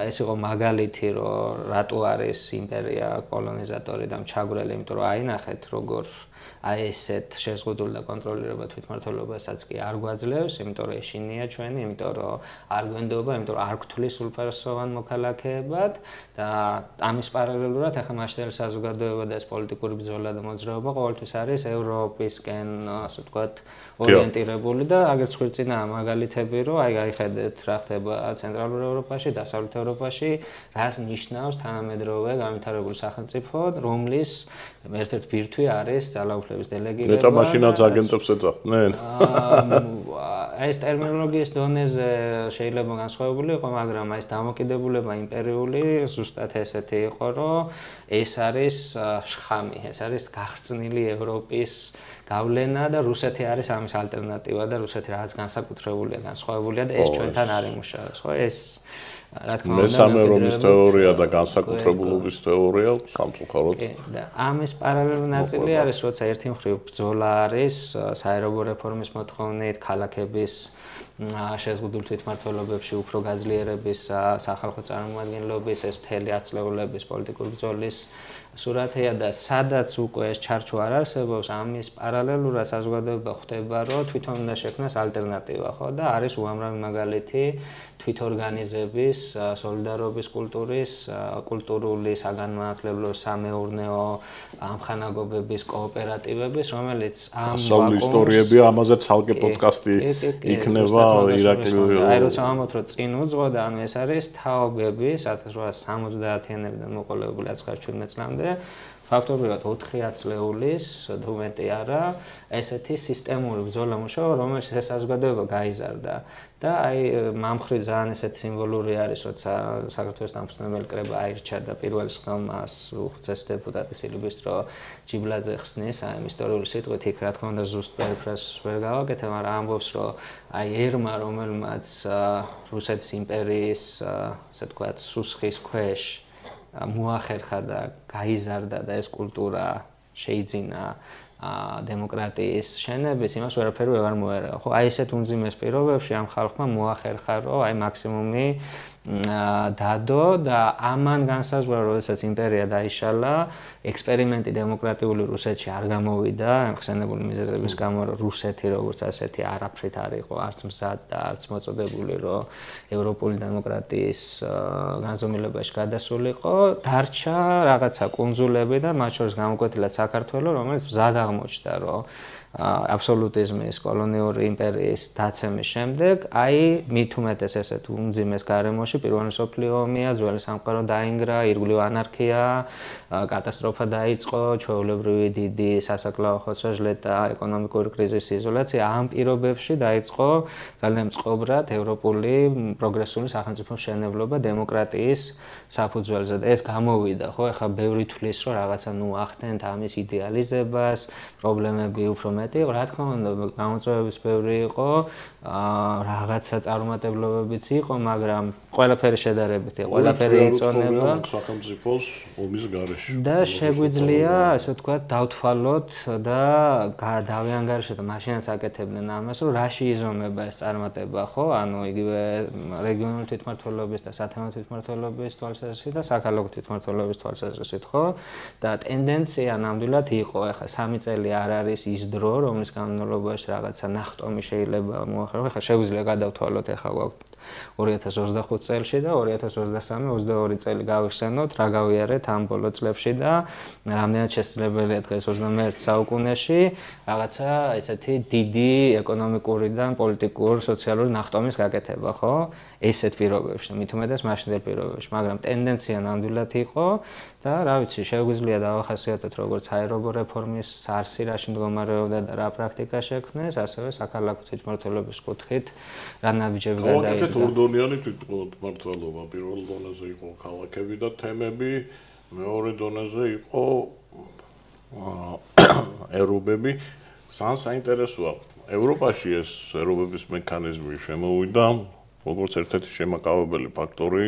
Speaker 1: ეს იყო მაგალითი, რომ რატო არის იმპერია კოლონიზატორი და მჩაგვრელი, იმიტომ რომ აინახეთ, როგორ აი ესეთ შეზღუდული და კონტროლირება თვითმმართველობასაც კი არ გვაძლევს, იმიტომ რომ ეშინია ჩვენი, იმიტომ რომ არ გვენდობა, იმიტომ რომ არ გვთვლის სრულფასოვან მოქალაქეებად და ამის პარალელურად ახლა მაშინდელი საზოგადოება და ეს პოლიტიკური ბრძოლა და მოძრაობა ყოველთვის არის ევროპისკენ, ასე ვთქვათ, ორიენტირებული და აგერ ხვირწინა მაგალითები, რომ აი გაიხედეთ რა ხდება ცენტრალურ ევროპაში, დასავლეთ ევროპაში, რას ნიშნავს თანამედროვე განვითარებული სახელმწიფო, რომლის ერთ-ერთი ბირთვი არის ძალაუფლების დელეგირება.
Speaker 2: მეტა მაშინაც აგენტებს ეძახდნენ.
Speaker 1: აი ეს ტერმინოლოგიის დონეზე შეიძლება განსხვავებული იყო, მაგრამ აი ეს დამოკიდებულება იმპერიული ზუსტად ესეთი იყო, რომ ეს არის შხამი, ეს არის გახრწნილი ევროპის გავლენა და რუსეთი არის ამის ალტერნატივა და რუსეთი რაღაც განსაკუთრებულია, განსხვავებულია და ეს ჩვენთან არ იმუშავებს, ხო? ეს რა თქმა უნდა
Speaker 2: მესამე რომის თეორია და განსაკუთრებულობის თეორია სამწუხაროდ.
Speaker 1: და ამის პარალელური ნაწილი არის, როცა ერთი მხრივ ბრძოლა არის საერობო რეფორმის მოთხოვნით, ქალაქების შეზღუდულ თვითმმართველობებში უფრო გაძლიერების, სახალხო წარმომადგენლობის, ეს მთელი აწლეულების პოლიტიკური ბრძოლის სურათია და სადაც უკვე ეს ჩარჩო არ არსებობს, ამის პარალელურად საზოგადოება ხვდება, რომ თვითონ უნდა შექმნას ალტერნატივა, ხო? და არის უამრავი მაგალითი თვითორგანიზების, სოლიდარობის კულტურის, კულტურული, საგანმანათლებლო, სამეურნეო ამხანაგობების, კოოპერატივების, რომელიც ამ
Speaker 2: ვაკუუმს ისტორიები ამაზე ცალკე პოდკასტი იქნება ირაკლი.
Speaker 1: აი როცა ამოთ რომ წინ უძღო და ანუ ეს არის თაობები 1870-იანებიდან მოყოლებული 1917 წლამდე ფაქტობრივად 4 ათწლეულის თუ მეტი არა ესეთი სისტემური ბრძოლა მუშაობა რომელიც ეს საზოგადოება გაიზარდა და აი მამხრი ძალიან ესეთი სიმბოლური არის როცა საქართველოს დამფუძნებელი კრება აირჩა და პირველ ხმას უხუცეს დეპუტატი სილიბისტრო ჯიბლაძე ხსნის აი ისტორიული სიტყვით იქ რა თქმა უნდა ზუსტ პერიფრაზს ვერ გავაკეთე მაგრამ ამბობს რომ აი ერმა რომელმაც რუსეთის იმპერიის ასე თქვა სუსხის ქვეშ მოახერხა და გაიზარდა და ეს კულტურა შეიძინა დემოკრატიის შენების იმას ვერაფერი ვერ მოერევა. ხო, აი ესეთ უმძიმეს პირობებში ამ ხალხმა მოახერხა, რომ აი მაქსიმუმი დადო და ამან განსაზღვრა, როდესაც იმპერია დაიშალა, ექსპერიმენტი დემოკრატიული რუსეთში არ გამოვიდა, ხსენებული მიზეზების გამო, რომ რუსეთი როგორც ასეთი არაფრით არ იყო, არც მზად და არც მოწოდებული, რომ ევროპული დემოკრატიის განზომილებაში გადასულიყო, დარჩა რაღაცა კუნძულები და მათ შორის გამოკვეთილად საქართველო, რომელიც მზად აღმოჩნდა, რომ აბსოლუტიზმის კოლონიური იმპერიის დაცემის შემდეგ, აი მით უმეტეს ესეთ უმძიმეს გარემოში პირველი მსოფლიო ომია, ძველი სამყარო დაინგრა, ირგვლივ ანარქია, კატასტროფა დაიწყო, ჩვეულებრივი დიდი სასაკლაო ხოცვა-ჟლეტა, ეკონომიკური კრიზისი, იზოლაცია, ამ პირობებში დაიწყო ძალიან მწყობრად ევროპული პროგრესული სახელმწიფოს მშენებლობა დემოკრატიის საფუძველზე და ეს გამოვიდა, ხო, ეხლა ბევრი თვლის, რომ რაღაცა ნუ ახდენთ ამის იდეალიზებას, პრობლემები უფრო მეტი, რა თქმა უნდა, გამოწვევების ბევრი იყო, რაღაცა წარუმატებლობებიც იყო, მაგრამ ყველაფერი შედარებით იყო, ყველაფერი იწონება
Speaker 2: სახელმწიფოს ომის გარეშე.
Speaker 1: და შეგვიძლია, ასე ვთქვათ, დავთვალოთ და დავიანგარიშოთ და მაშინაც აკეთებდნენ ამას, რომ რაში იზომება ეს წარმატება, ხო? ანუ იგივე რეგიონული თვითმმართველობის და სათემო თვითმმართველობის თვალსაზრისით და საქალაქო თვითმმართველობის თვალსაზრისით, ხო? და ტენდენცია ნამდვილად იყო, ახლა 3 წელი არ არის ის დრო, რომლის განმავლობაში რაღაცა ნახტომი შეიძლება მოახერხოს. ახლა შეგვიძლია გადავთვალოთ, ახლა გვაქვს 2025 წელში და 2023-22 წელი გავიხსენოთ, რა გავიარეთ ამ ბოლო წლებში და რამდენად შესაძლებელია დღეს 21 საუკუნეში რაღაცა ესეთი დიდი ეკონომიკური და პოლიტიკური, სოციალური ნახტომის გაკეთება, ხო? ესეთ პირობებში, მით უმეტეს მაშინდელ პირობებში, მაგრამ ტენდენცია ნამდვილად იყო და რა ვიცი, შეგვიძლია დავახასიათოთ როგორც აერობო რეფორმის არსი რაში მდგომარეობდა და რა პრაქტიკა შექმნეს, ასევე საქალაქო თვითმმართველობის კუთხით რა ნაბიჯები გადაიდგა.
Speaker 2: ორდონიანი თვითმმართველობა პირველ დონეზე იყო ქალაქები და თემები, მეორე დონეზე იყო ერობები. საინტერესოა, ევროპაში ეს ერობების მექანიზმი შემოვიდა როგორც ერთ-ერთი შემაკავებელი ფაქტორი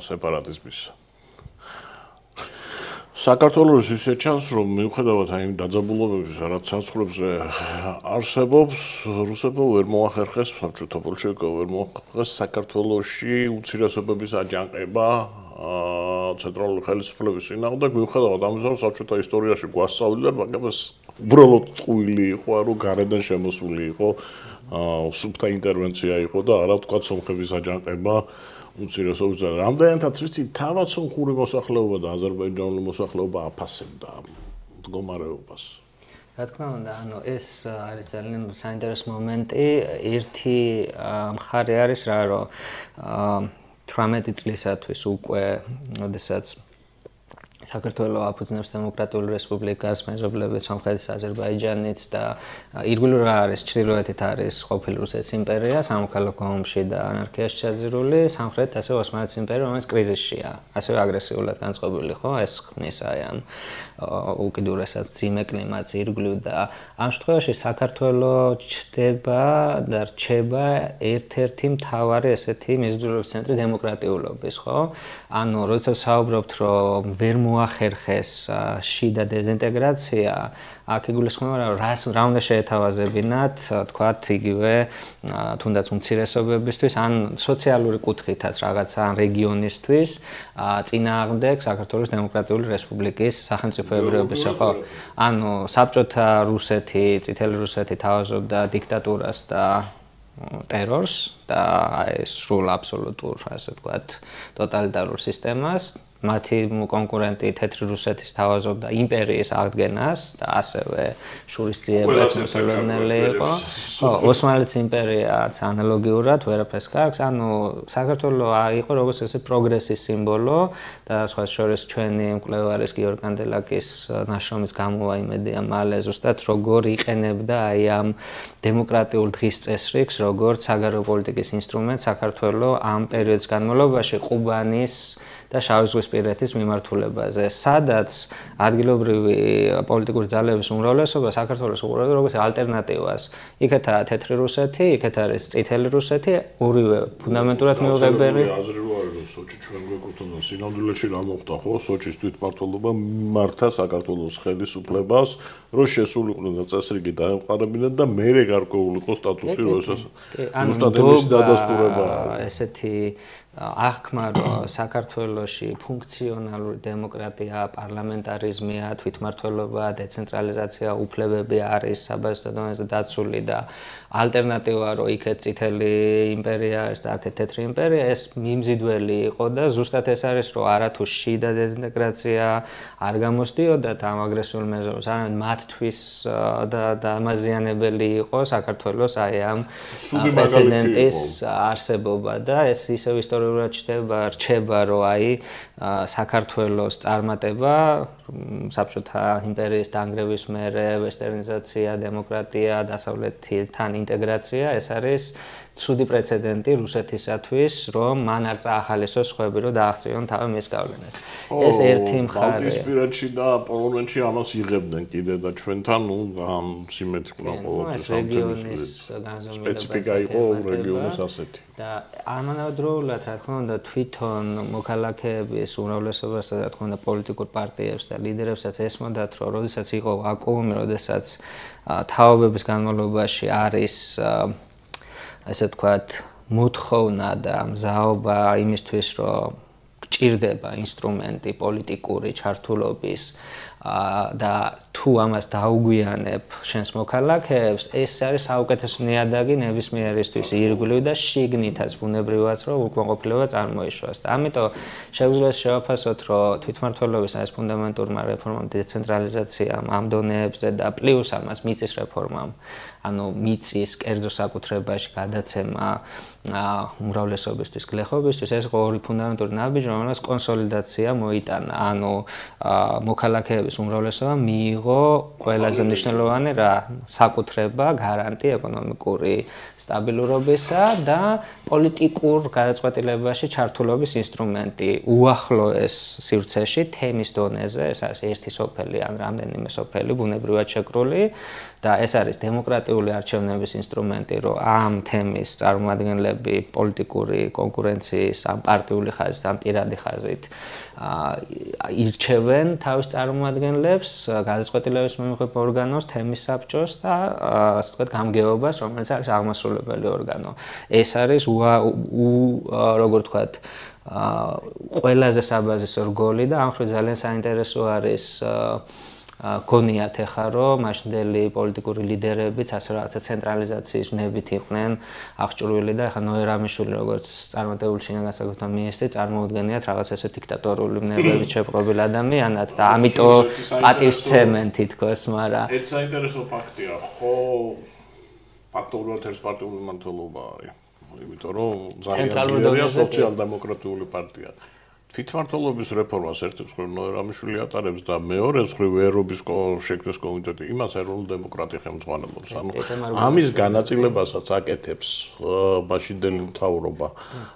Speaker 2: სეპარატიზმის. საქართველოს ისე ჩანს, რომ მიუხედავად აი იმ დაძაბულობების, რაც საზღვრებზე არსებობს, რუსებმა ვერ მოახერხეს, საბჭოთა ბოლშევიკებმა ვერ მოახერხეს საქართველოში უმცირესობების აჯანყება ცენტრალური ხელისუფლების წინააღმდეგ, მიუხედავად ამისა, რომ საბჭოთა ისტორიაში გვასწავლიდა, მაგრამ ეს უბრალოდ წყვილი იყო, რომ გარედან შემოსული იყო, სუფთა ინტერვენცია იყო და არა ვთქვათ სომხების აჯანყება უმცირესობის და რამდენადაც ვიცი, თავად სომხური მოსახლეობა და აზერბაიჯანული მოსახლეობა აფასებდა მდგომარეობას.
Speaker 1: რა თქმა უნდა, ანუ ეს არის ძალიან საინტერესო მომენტი. ერთი მხარე არის რა, რომ 18 წლისათვის უკვე, როდესაც საქართველოს აფუძნებს დემოკრატიული რესპუბლიკას, მეზობლებით სომხეთის, აზერბაიჯანიც და ირგვლივ რა არის, ჩრდილოეთით არის ყოფილი რუსეთის იმპერია, სამოქალაქო ომში და ანარქიაში ჩაძირული, სამხრეთით ასევე ოსმალეთის იმპერია, რომელიც კრიზისშია, ასევე აგრესიულად განწყობილი, ხო? ეს ხნის აი ამ უკიდურესად ძიმე კლიმატს ირგვლივ და ამ შემთხვევაში საქართველოს ჩდება და რჩება ერთ-ერთი მთავარი ესეთი მიზიდულობის ცენტრი დემოკრატიულობის, ხო? ანუ როდესაც საუბრობთ, რომ ვერ მოახერხეს შიდა დეზინტეგრაცია, აქ იგულისხმება, რომ რა უნდა შეეთავაზებინათ, თქვათ, იგივე თუნდაც უმცირესობებისთვის, ან სოციალური კუთხითაც რაღაცა, ან რეგიონისთვის, წინააღმდეგ საქართველოს დემოკრატიული რესპუბლიკის სახელმწიფოებრიობისა, ხო? ანუ საბჭოთა რუსეთი, წითელი რუსეთი თავაზობდა დიქტატურას და ტერორს და სრულ აბსოლუტურ, ასე ვთქვათ, ტოტალიტარულ სისტემას. მათი კონკურენტი თეთრი რუსეთის თავაზობდა იმპერიის აღდგენას და ასევე შურისძიებას მოსალოდნელი იყო. ოსმალეთის იმპერიაც ანალოგიურად ვერაფერს კარგს, ანუ საქართველოს იყო როგორც ესე პროგრესის სიმბოლო და სხვა შორის ჩვენი მკვლევარის გიორგი კანდელაკის ნაშრომის გამოვა იმედია მალე ზუსტად როგორ იყენებდა აი ამ დემოკრატიულ დღის წესრიგს, როგორც საგარეო პოლიტიკის ინსტრუმენტს საქართველოს ამ პერიოდის განმავლობაში ყუბანის და შავიზღვისპირეთის მიმართულებაზე, სადაც ადგილობრივი პოლიტიკური ძალების უმრავლესობა საქართველოს უყურებდა როგორც ალტერნატივას. იქეთაა თეთრი რუსეთი, იქეთ არის წითელი რუსეთი, ორივე ფუნდამენტურად მიუღებელი.
Speaker 2: აზრი რო არის, რომ სოჭი ჩვენ გვეკუთვნა და სინამდვილეში რა მოხდა, ხო? სოჭის თვითმმართველობა მართა საქართველოს ხელისუფლებას, რომ შესულიყო და წესრიგი დაემყარებინა და მერე გარკვეული იყო სტატუსი, როდესაც ზუსტად მისი დადასტურება.
Speaker 1: ესეთი აღქმა, რომ საქართველოში ფუნქციონალური დემოკრატია, პარლამენტარიზმია, თვითმმართველობა, დეცენტრალიზაცია, უფლებები არის საბაზრო დონეზე დაცული და ალტერნატივა, რომ იქეთ წითელი იმპერია არის და აქეთ თეთრი იმპერია, ეს მიმზიდველი იყო და ზუსტად ეს არის, რომ არათუ შიდა დეზინტეგრაცია არ გამოსდიოდათ ამ აგრესიულ მეზობლებს, არამედ მათთვის და დამაზიანებელი იყო საქართველოს აი ამ პრეცედენტის არსებობა და ეს ისევ ისტორიულად რჩება, რომ აი საქართველოს წარმატება საბჭოთა იმპერიის დანგრევის მერე, ვესტერნიზაცია, დემოკრატია, დასავლეთთან ინტეგრაცია, ეს არის ცუდი პრეცედენტი რუსეთისათვის, რომ მან არ წაახალისოს სხვები, რომ დააღწიონ თავი მის გავლენას. ეს ერთი მხარე.
Speaker 2: ბალტიისპირეთში და პოლონეთში ამას იღებდნენ კიდე და ჩვენთან ამ სიმეთრიკა ყოველთვის
Speaker 1: რეგიონის განზომილება
Speaker 2: სპეციფიკა იყო რეგიონის ასეთი.
Speaker 1: და ამანადროულად, რა თქმა უნდა, თვითონ მოქალაქეების უმრავლესობას, რა თქმა უნდა, პოლიტიკურ პარტიებს და ლიდერებსაც ესმოდათ, რომ როდესაც იყო ვაკუუმი, როდესაც თაობების განმავლობაში არის ასე ვთქვათ, მოთხოვნა და მზაობა იმისთვის, რომ გჭირდება ინსტრუმენტი პოლიტიკური ჩართულობის და თუ ამას დაუგვიანებ შენს მოქალაქეებს, ეს არის საუკეთესო ნიადაგი ნებისმიერისთვის ირგვლივ და შიგნითაც ბუნებრივად, რომ უკმაყოფილება წარმოიშვას. და ამიტომ შეგვიძლია შევაფასოთ, რომ თვითმმართველობის այս ფუნდამენტურმა რეფორმამ, დეცენტრალიზაციამ, ამ დონეებზე და პლუს ამას მიწის რეფორმამ, ანუ მიწის კერძო საკუთრებაში გადაცემა უმრავლესობისთვის, გლეხობისთვის, ეს იყო ორი ფუნდამენტური ნაბიჯი, რომელსაც კონსოლიდაცია მოიტანა. ანუ მოქალაქეების უმრავლესობა მიიღო ყველაზე მნიშვნელოვანი რა, საკუთრება, გარანტი ეკონომიკური სტაბილურობისა და პოლიტიკურ გადაწყვეტილებაში ჩართულობის ინსტრუმენტი. უახლოეს სივრცეში თემის დონეზე, ეს არის ერთი სოფელი ან რამდენიმე სოფელი ბუნებრივად შეკრული და ეს არის დემოკრატიული არჩევნების ინსტრუმენტი, რომ ამ თემის წარმომადგენლები პოლიტიკური კონკურენციის ამ პარტიული ხაზით, ამ პირადი ხაზით ირჩევენ თავის წარმომადგენლებს, გადაწყვეტილების მიღების ორგანოს, თემის საბჭოს და ასე ვთქვათ, გამგეობას, რომელიც არის აღმასრულებელი ორგანო. ეს არის როგორ ვთქვათ, ყველაზე საბაზისო რგოლი და ამ ხრით ძალიან საინტერესო არის გონიათ ახლა რომ მაშინდელი პოლიტიკური ლიდერებიც ასე რაღაცა ცენტრალიზაციის ნებით იყვნენ აღჭურვილი და ახლა ნოე რამიშვილი როგორც წარმატებული შინაგან საქმეთა მინისტრი წარმოუდგენიათ რაღაც ესე დიქტატორული ნებებით შეპყრობილ ადამიანად და ამიტომ პატივს ცემენ თითქოს, მაგრამ
Speaker 2: ეს საინტერესო ფაქტია, ხო ფაქტობრივად ეს პარტიული მმართველობა არის. იმიტომ რომ ძალიან ძლიერი სოციალ-დემოკრატიული პარტია. თვითმმართველობის რეფორმას ერთი მხრივ ნოერამიშვილი ატარებს და მეორე მხრივ ერობის შექმნის კომიტეტი იმას ეროვნული დემოკრატია ხელმძღვანელობს. ანუ ამის განაწილებასაც აკეთებს მაშინდელი მთავრობა.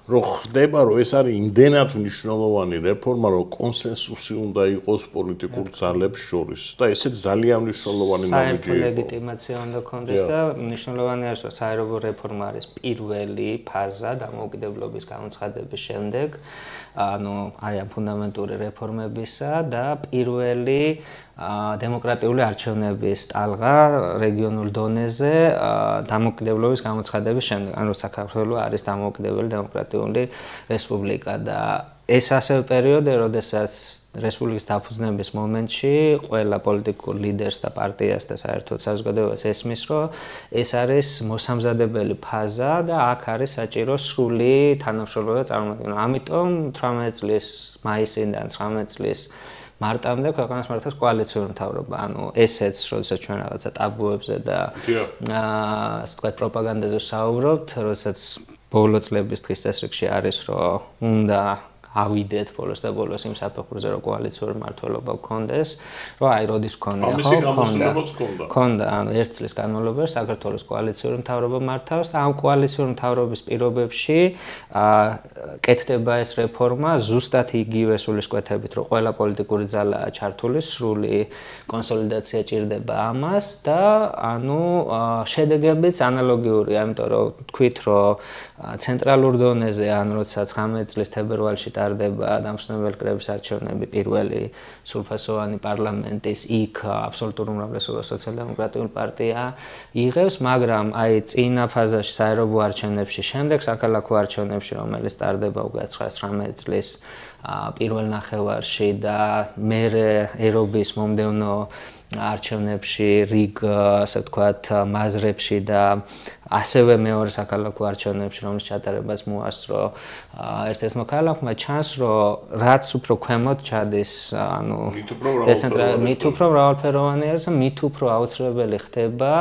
Speaker 2: რომ ხდება, რომ ეს არის იმდენად მნიშვნელოვანი რეფორმა, რომ კონსენსუსი უნდა იყოს პოლიტიკურ ძალებს შორის და ესეც ძალიან მნიშვნელოვანი ნაბიჯი იყო.
Speaker 1: ლეგიტიმაცია უნდა კონდეს და მნიშვნელოვანი არის, რომ საერობო რეფორმა არის პირველი ფაზა დამოუკიდებლობის გამოცხადების შემდეგ. ანუ აი ამ ფუნდამენტური რეფორმებისა და პირველი დემოკრატიული არჩევნების ტალღა რეგიონულ დონეზე დამოუკიდებლობის გამოცხადების შემდეგ. ანუ საქართველო არის დამოუკიდებელი დემოკრატიული რესპუბლიკა და ეს ასევე პერიოდი, როდესაც რესპუბლიკის დაფუძნების მომენტში ყველა პოლიტიკურ ლიდერს და პარტიას და საერთოდ საზოგადოებას ესმის, რომ ეს არის მოსამზადებელი ფაზა და აქ არის საჭირო სრული თანამშრომლობა წარმოქმნა. ამიტომ 18 წლის მაისიდან 19 წლის მარტამდე ქვეყანას მართავს კოალიციური მთავრობა. ანუ ესეც, როდესაც ჩვენ რაღაცა ტაბუებზე და ასე ვთქვათ, პროპაგანდაზე ვსაუბრობთ, როდესაც ბოლო წლების დღის წესრიგში არის, რომ უნდა ავიდეთ ბოლოს და ბოლოს იმ საფეხურზე, რომ კოალიციური მმართველობა გქონდეს, რომ აი როდის გქონია, გქონდა, ანუ 1 წლის განმავლობაში საქართველოს კოალიციური მთავრობა მართავს და ამ კოალიციური მთავრობის პირობებში კეთდება ეს რეფორმა ზუსტად იგივე სულისკვეთებით, რომ ყველა პოლიტიკური ძალაა ჩართული, სრული კონსოლიდაცია ჭირდება ამას და ანუ შედეგებიც ანალოგიურია, ამიტომ რომ თქვით, რომ ცენტრალურ დონეზე, ანუ როცა 19 წლის თებერვალში ტარდება დამფუძნებელი კრების არჩევნები პირველი სრულფასოვანი პარლამენტის, იქ აბსოლუტურ უმრავლესობას სოციალ-დემოკრატიული პარტია იღებს, მაგრამ აი წინა ფაზაში საერობო არჩევნებში, შემდეგ საქალაქო არჩევნებში, რომელიც ტარდება უკვე 19 წლის პირველ ნახევარში და მერე ერობის მომდევნო არჩევნებში, რიგ, ასე ვთქვათ, მაზრებში და ასევე მეორე საქალაქო არჩევნებში, რომლის ჩატარებას მოასწრო ერთ-ერთმა ქალაქმა, ჩანს, რომ რაც უფრო ქვემოთ ჩადის, ანუ მით უფრო მრავალფეროვანი არის და მით უფრო აუცილებელი ხდება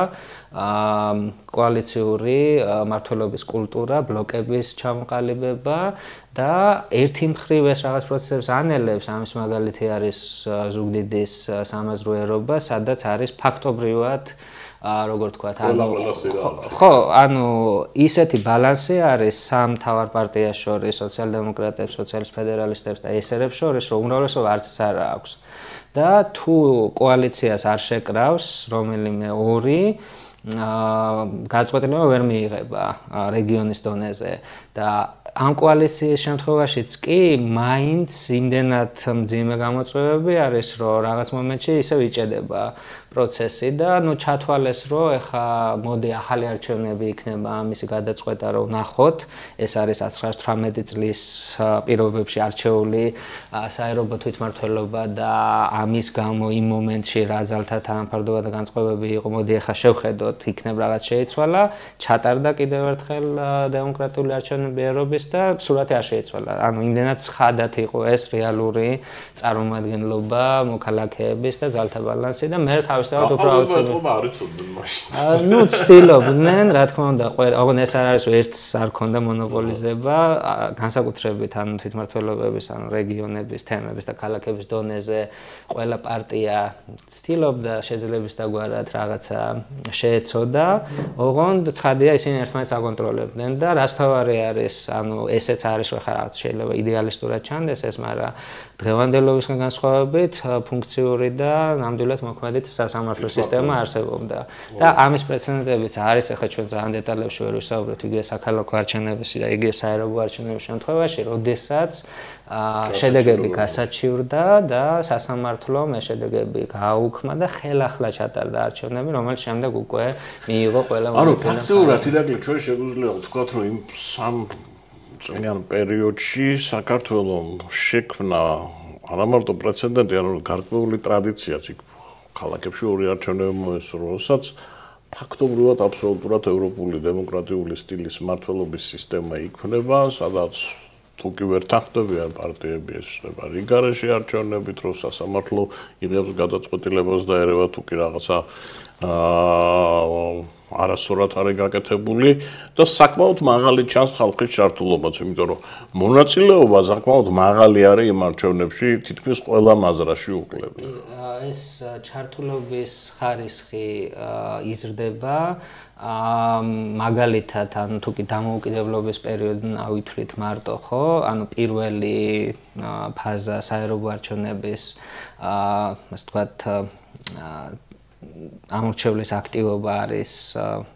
Speaker 1: კოალიციური მმართველობის კულტურა, ბლოკების ჩამოყალიბება და ერთი მხრივ ეს რაღაც პროცესებს ანელებს, ამის მაგალითი არის ზუგდიდის სამაზრო ერობა, სადაც არის ფაქტობრივად როგორ თქვა, ხო, ანუ ისეთი ბალანსი არის სამ მთავარ პარტიას შორის, სოციალ-დემოკრატებს, სოციალისტ ფედერალისტებს და ესერებს შორის, რომ უმრავლესობა არც არა აქვს. და თუ კოალიციას არ შეკრავს რომელიმე ორი გაწყვეტილება ვერ მიიღება რეგიონის დონეზე და ამ კოალიციის შემთხვევაშიც კი მაინც იმდენად მძიმე გამოწვევები არის, რომ რაღაც მომენტში ისევ იჭედება პროცესი და ნუ ჩათვალეს, რომ ეხა მოდი ახალი არჩევნები იქნება ამისი გადაწყვეტა, რომ ნახოთ, ეს არის 1918 წლის პირობებში არჩეული საერობო თვითმმართველობა და ამის გამო იმ მომენტში რა ძალთა თანაფარდობა და განწყობები იყო, მოდი ეხა შევხედოთ, იქნებ რაღაც შეიცვალა, ჩატარდა კიდევ ერთხელ დემოკრატიული არჩევნები ერობის და სურათი არ შეიცვალა. ანუ იმდენად ცხადად იყო ეს რეალური წარმომადგენლობა მოქალაქეების და ძალთა ბალანსი და მე თავისთავად უფრო აუცილებელი. ნუ ცდილობდნენ, რა თქმა უნდა, ოღონდ ეს არ არის, ერთს არ ქონდა მონოპოლიზება, განსაკუთრებით ანუ თვითმმართველობების, ანუ რეგიონების, თემების და ქალაქების დონეზე ყველა პარტია ცდილობდა შეძლებისდაგვარად რაღაცა შეეცოდა, ოღონდ ცხადია ისინი ერთმანეთს აკონტროლებდნენ და რაც თავარი არის, ანუ ესეც არის, რომ ხა რაღაც შეიძლება იდეალისტურად ჩანდეს ეს, მაგრამ დღევანდელობისგან განსხვავებით ფუნქციური და ნამდვილად მოქმედი სასამართლო სისტემა არსებობდა. და ამის პრეცედენტებიც არის, ახლა ჩვენ ძალიან დეტალებში ვერ ვისაუბრებთ იგივე საქალაქო არჩევნების და იგივე საერობო არჩევნების შემთხვევაში, როდესაც შედეგები გასაჩივრდა და სასამართლომ ეს შედეგები გააუქმა და ხელახლა ჩატარდა არჩევნები, რომელიც შემდეგ უკვე მიიღო ყველა
Speaker 2: ანუ ფაქტობრივად ირაკლი ჩვენ შეგვიძლია ვთქვათ, რომ იმ სამ წლიან პერიოდში საქართველოს შექმნა არა მარტო პრეცედენტი, არამედ გარკვეული ტრადიციაც იქ ქალაქებში ორი არჩევნები მოესწრო, როდესაც ფაქტობრივად აბსოლუტურად ევროპული დემოკრატიული სტილის მმართველობის სისტემა იქმნება, სადაც თუ კი ვერ თანხმდებიან პარტიები ეს ხდება რიგარეში არჩევნებით, რომ სასამართლო იღებს გადაწყვეტილებას და ერევა თუ კი რაღაცა არასწორად არის გაკეთებული და საკმაოდ მაღალი ჩანს ხალხის ჩართულობაც, იმიტომ რომ მონაწილეობა საკმაოდ მაღალი არის იმ არჩევნებში, თითქმის ყველა მაზრაში უკლები.
Speaker 1: ეს ჩართულობის ხარისხი იზრდება მაგალითად, ანუ თუ კი დამოუკიდებლობის პერიოდიდან ავითვლით მარტო, ხო? ანუ პირველი ფაზა საერობო არჩევნების ასე ვთქვათ ამორჩევლის აქტივობა არის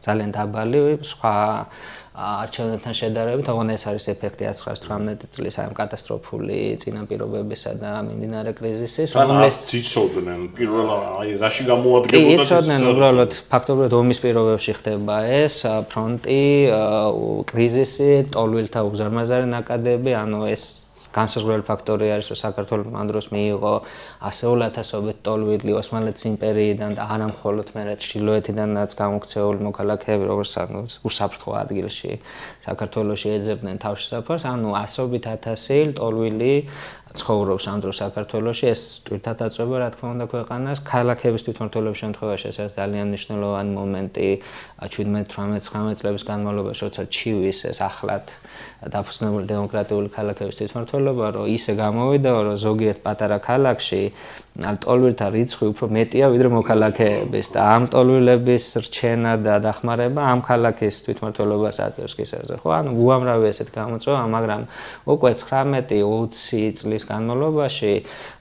Speaker 1: ძალიან დაბალი, სხვა არჩევნებთან შედარებით, თუმცა ეს არის ეფექტი 1918 წლის ამ კატასტროფული წინაპირობებისა და მიმდინარე კრიზისის,
Speaker 2: რომელიც იცოდნენ პირველ რაში გამოადგენდა.
Speaker 1: იცოდნენ უბრალოდ ფაქტობრივად ომის პირობებში ხდება ეს ფრონტი, კრიზისი, ტოლვილთა უზარმაზარი ნაკადები, ანუ ეს განსაზღვრელი ფაქტორი არის, რომ საქართველოს ამ დროს მიიღო ასეულათასობით ტოლვილი ოსმალეთის იმპერიიდან და არა მხოლოდ მერე ჩრდილოეთიდანაც გამოქცეული მოქალაქეები, როგორც უსაფრთხო ადგილში საქართველოში ეძებდნენ თავშესაფარს, ანუ ასობით ათასი ტოლვილი ცხოვრობს ამ დროს საქართველოში, ეს ტვირთად აწვება, რა თქმა უნდა, ქვეყანას. ქალაქების თვითმმართველობის შემთხვევაში ეს არის ძალიან მნიშვნელოვანი მომენტი 17-18-19 წლების განმავლობაში, როცა ჩივის ეს ახლად დაფუძნებული დემოკრატიული ქალაქების თვითმმართველობა, რომ ისე გამოვიდა, რომ ზოგიერთ პატარა ქალაქში ტოლვილთა რიცხვი უფრო მეტია ვიდრე მოქალაქეების და ამ ტოლვილების რჩენა და დახმარება ამ ქალაქის თვითმმართველობას აწევს კისერზე, ხო? ანუ უამრავი ესეთ გამოწვევა, მაგრამ უკვე 19-20 წლის განმავლობაში,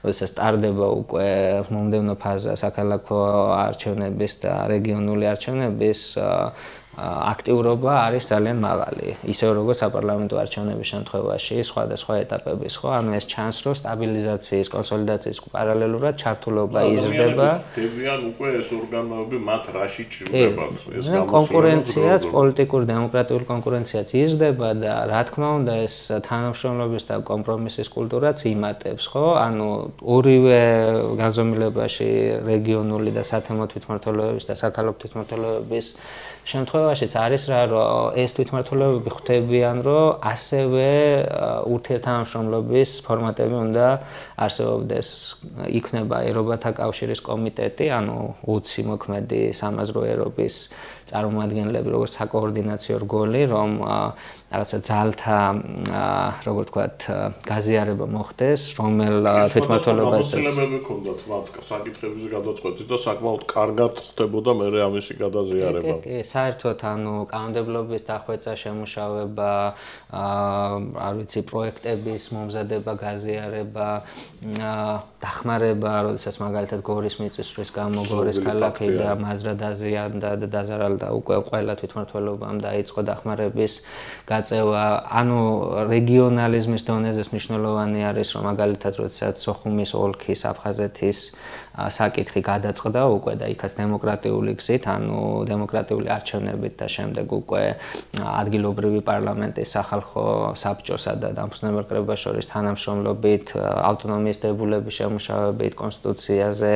Speaker 1: როდესაც სტარდება უკვე მომდევნო ფაზა საქალაქო არჩევნების და რეგიონული არჩევნების აქტიურობა არის ძალიან მაღალი. ისე როგორც საპარლამენტო არჩევნების შემთხვევაში, სხვადასხვა ეტაპების, ხო? ანუ ეს ჩანს, რომ სტაბილიზაციის, კონსოლიდაციის პარალელურად ჩართულობა იზრდება.
Speaker 2: დებიან უკვე ეს ორგანოები მათ რაში ჭირდებათ. ეს
Speaker 1: კონკურენციაც, პოლიტიკური დემოკრატიული კონკურენციაც იზრდება და რა თქმა უნდა, ეს თანამშრომლობის და კომპრომისის კულტურაც იმატებს, ხო? ანუ ორივე განზომილებაში რეგიონული და სათემო თვითმმართველობების და საქალაქო თვითმმართველობების შემთხვევაშიც არის რა, რომ ეს თვითმმართველობები ხვდებიან, რომ ასევე ურთიერთთანამშრომლობის ფორმატები უნდა არსებობდეს. იქნება ერობათა კავშირის კომიტეტი, ანუ 20 მოქმედი სამაზრო ერობის წარმომადგენლები, როგორც საკოორდინაციო რგოლი, რომ რაღაცა ძალთა, როგორ ვთქვათ, გაზიარება მოხდეს, რომელ თვითმმართველობას
Speaker 2: მოცემები ჰქონდათ მათ საკითხების გადაწყვეტით და საკმაოდ კარგად ხდებოდა მერე ამისი გადაზიარება.
Speaker 1: საერთოდ ანუ კანონმდებლობის დახვეწა, შემუშავება, არ ვიცი, პროექტების მომზადება, გაზიარება, დახმარება, როდესაც მაგალითად გორის მიწისძვრის გამო გორის ქალაქი და მაზრა დაზიანდა და დაზარალდა, უკვე ყველა თვითმმართველობამ დაიწყო დახმარების გაწევა. ანუ რეგიონალიზმის დონეზე მნიშვნელოვანი არის, რომ მაგალითად როდესაც სოხუმის ოლქის, აფხაზეთის საკითხი გადაწყდა უკვე და იქაც დემოკრატიული გზით, ანუ დემოკრატიული არჩევნებით და შემდეგ უკვე ადგილობრივი პარლამენტის სახალხო საბჭოსა და დამფუძნებელ კრებას შორის თანამშრომლობით, ავტონომიის დებულების შემუშავებით, კონსტიტუციაზე,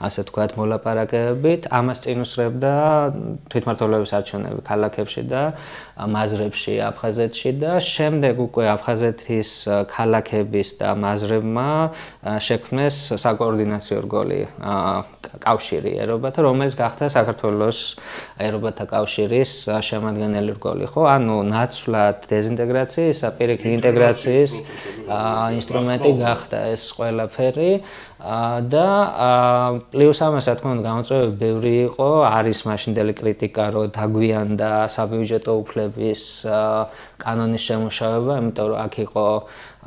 Speaker 1: ასე ვთქვათ, მოლაპარაკებებით, ამას წინ უსწრებდა თვითმმართველობის არჩევნები ქალაქებში და მაზრებში, აფხაზეთში და შემდეგ უკვე აფხაზეთის ქალაქების და მაზრებმა შექმნეს საკოორდინაციო რგოლი კავშირი ერობათა, რომელიც გახდა საქართველოს ერობათა კავშირის შემადგენელი რგოლი, ხო? ანუ ნაცვლად დეზინტეგრაციის, პირიქით ინტეგრაციის ინსტრუმენტი გახდა ეს ყველაფერი და პლუს ამას, რა თქმა უნდა, გამოწვევები ბევრი იყო, არის მაშინდელი კრიტიკა, რომ დაგვიანდა საბიუჯეტო უფლების კანონის შემუშავება, იმიტომ რომ აქ იყო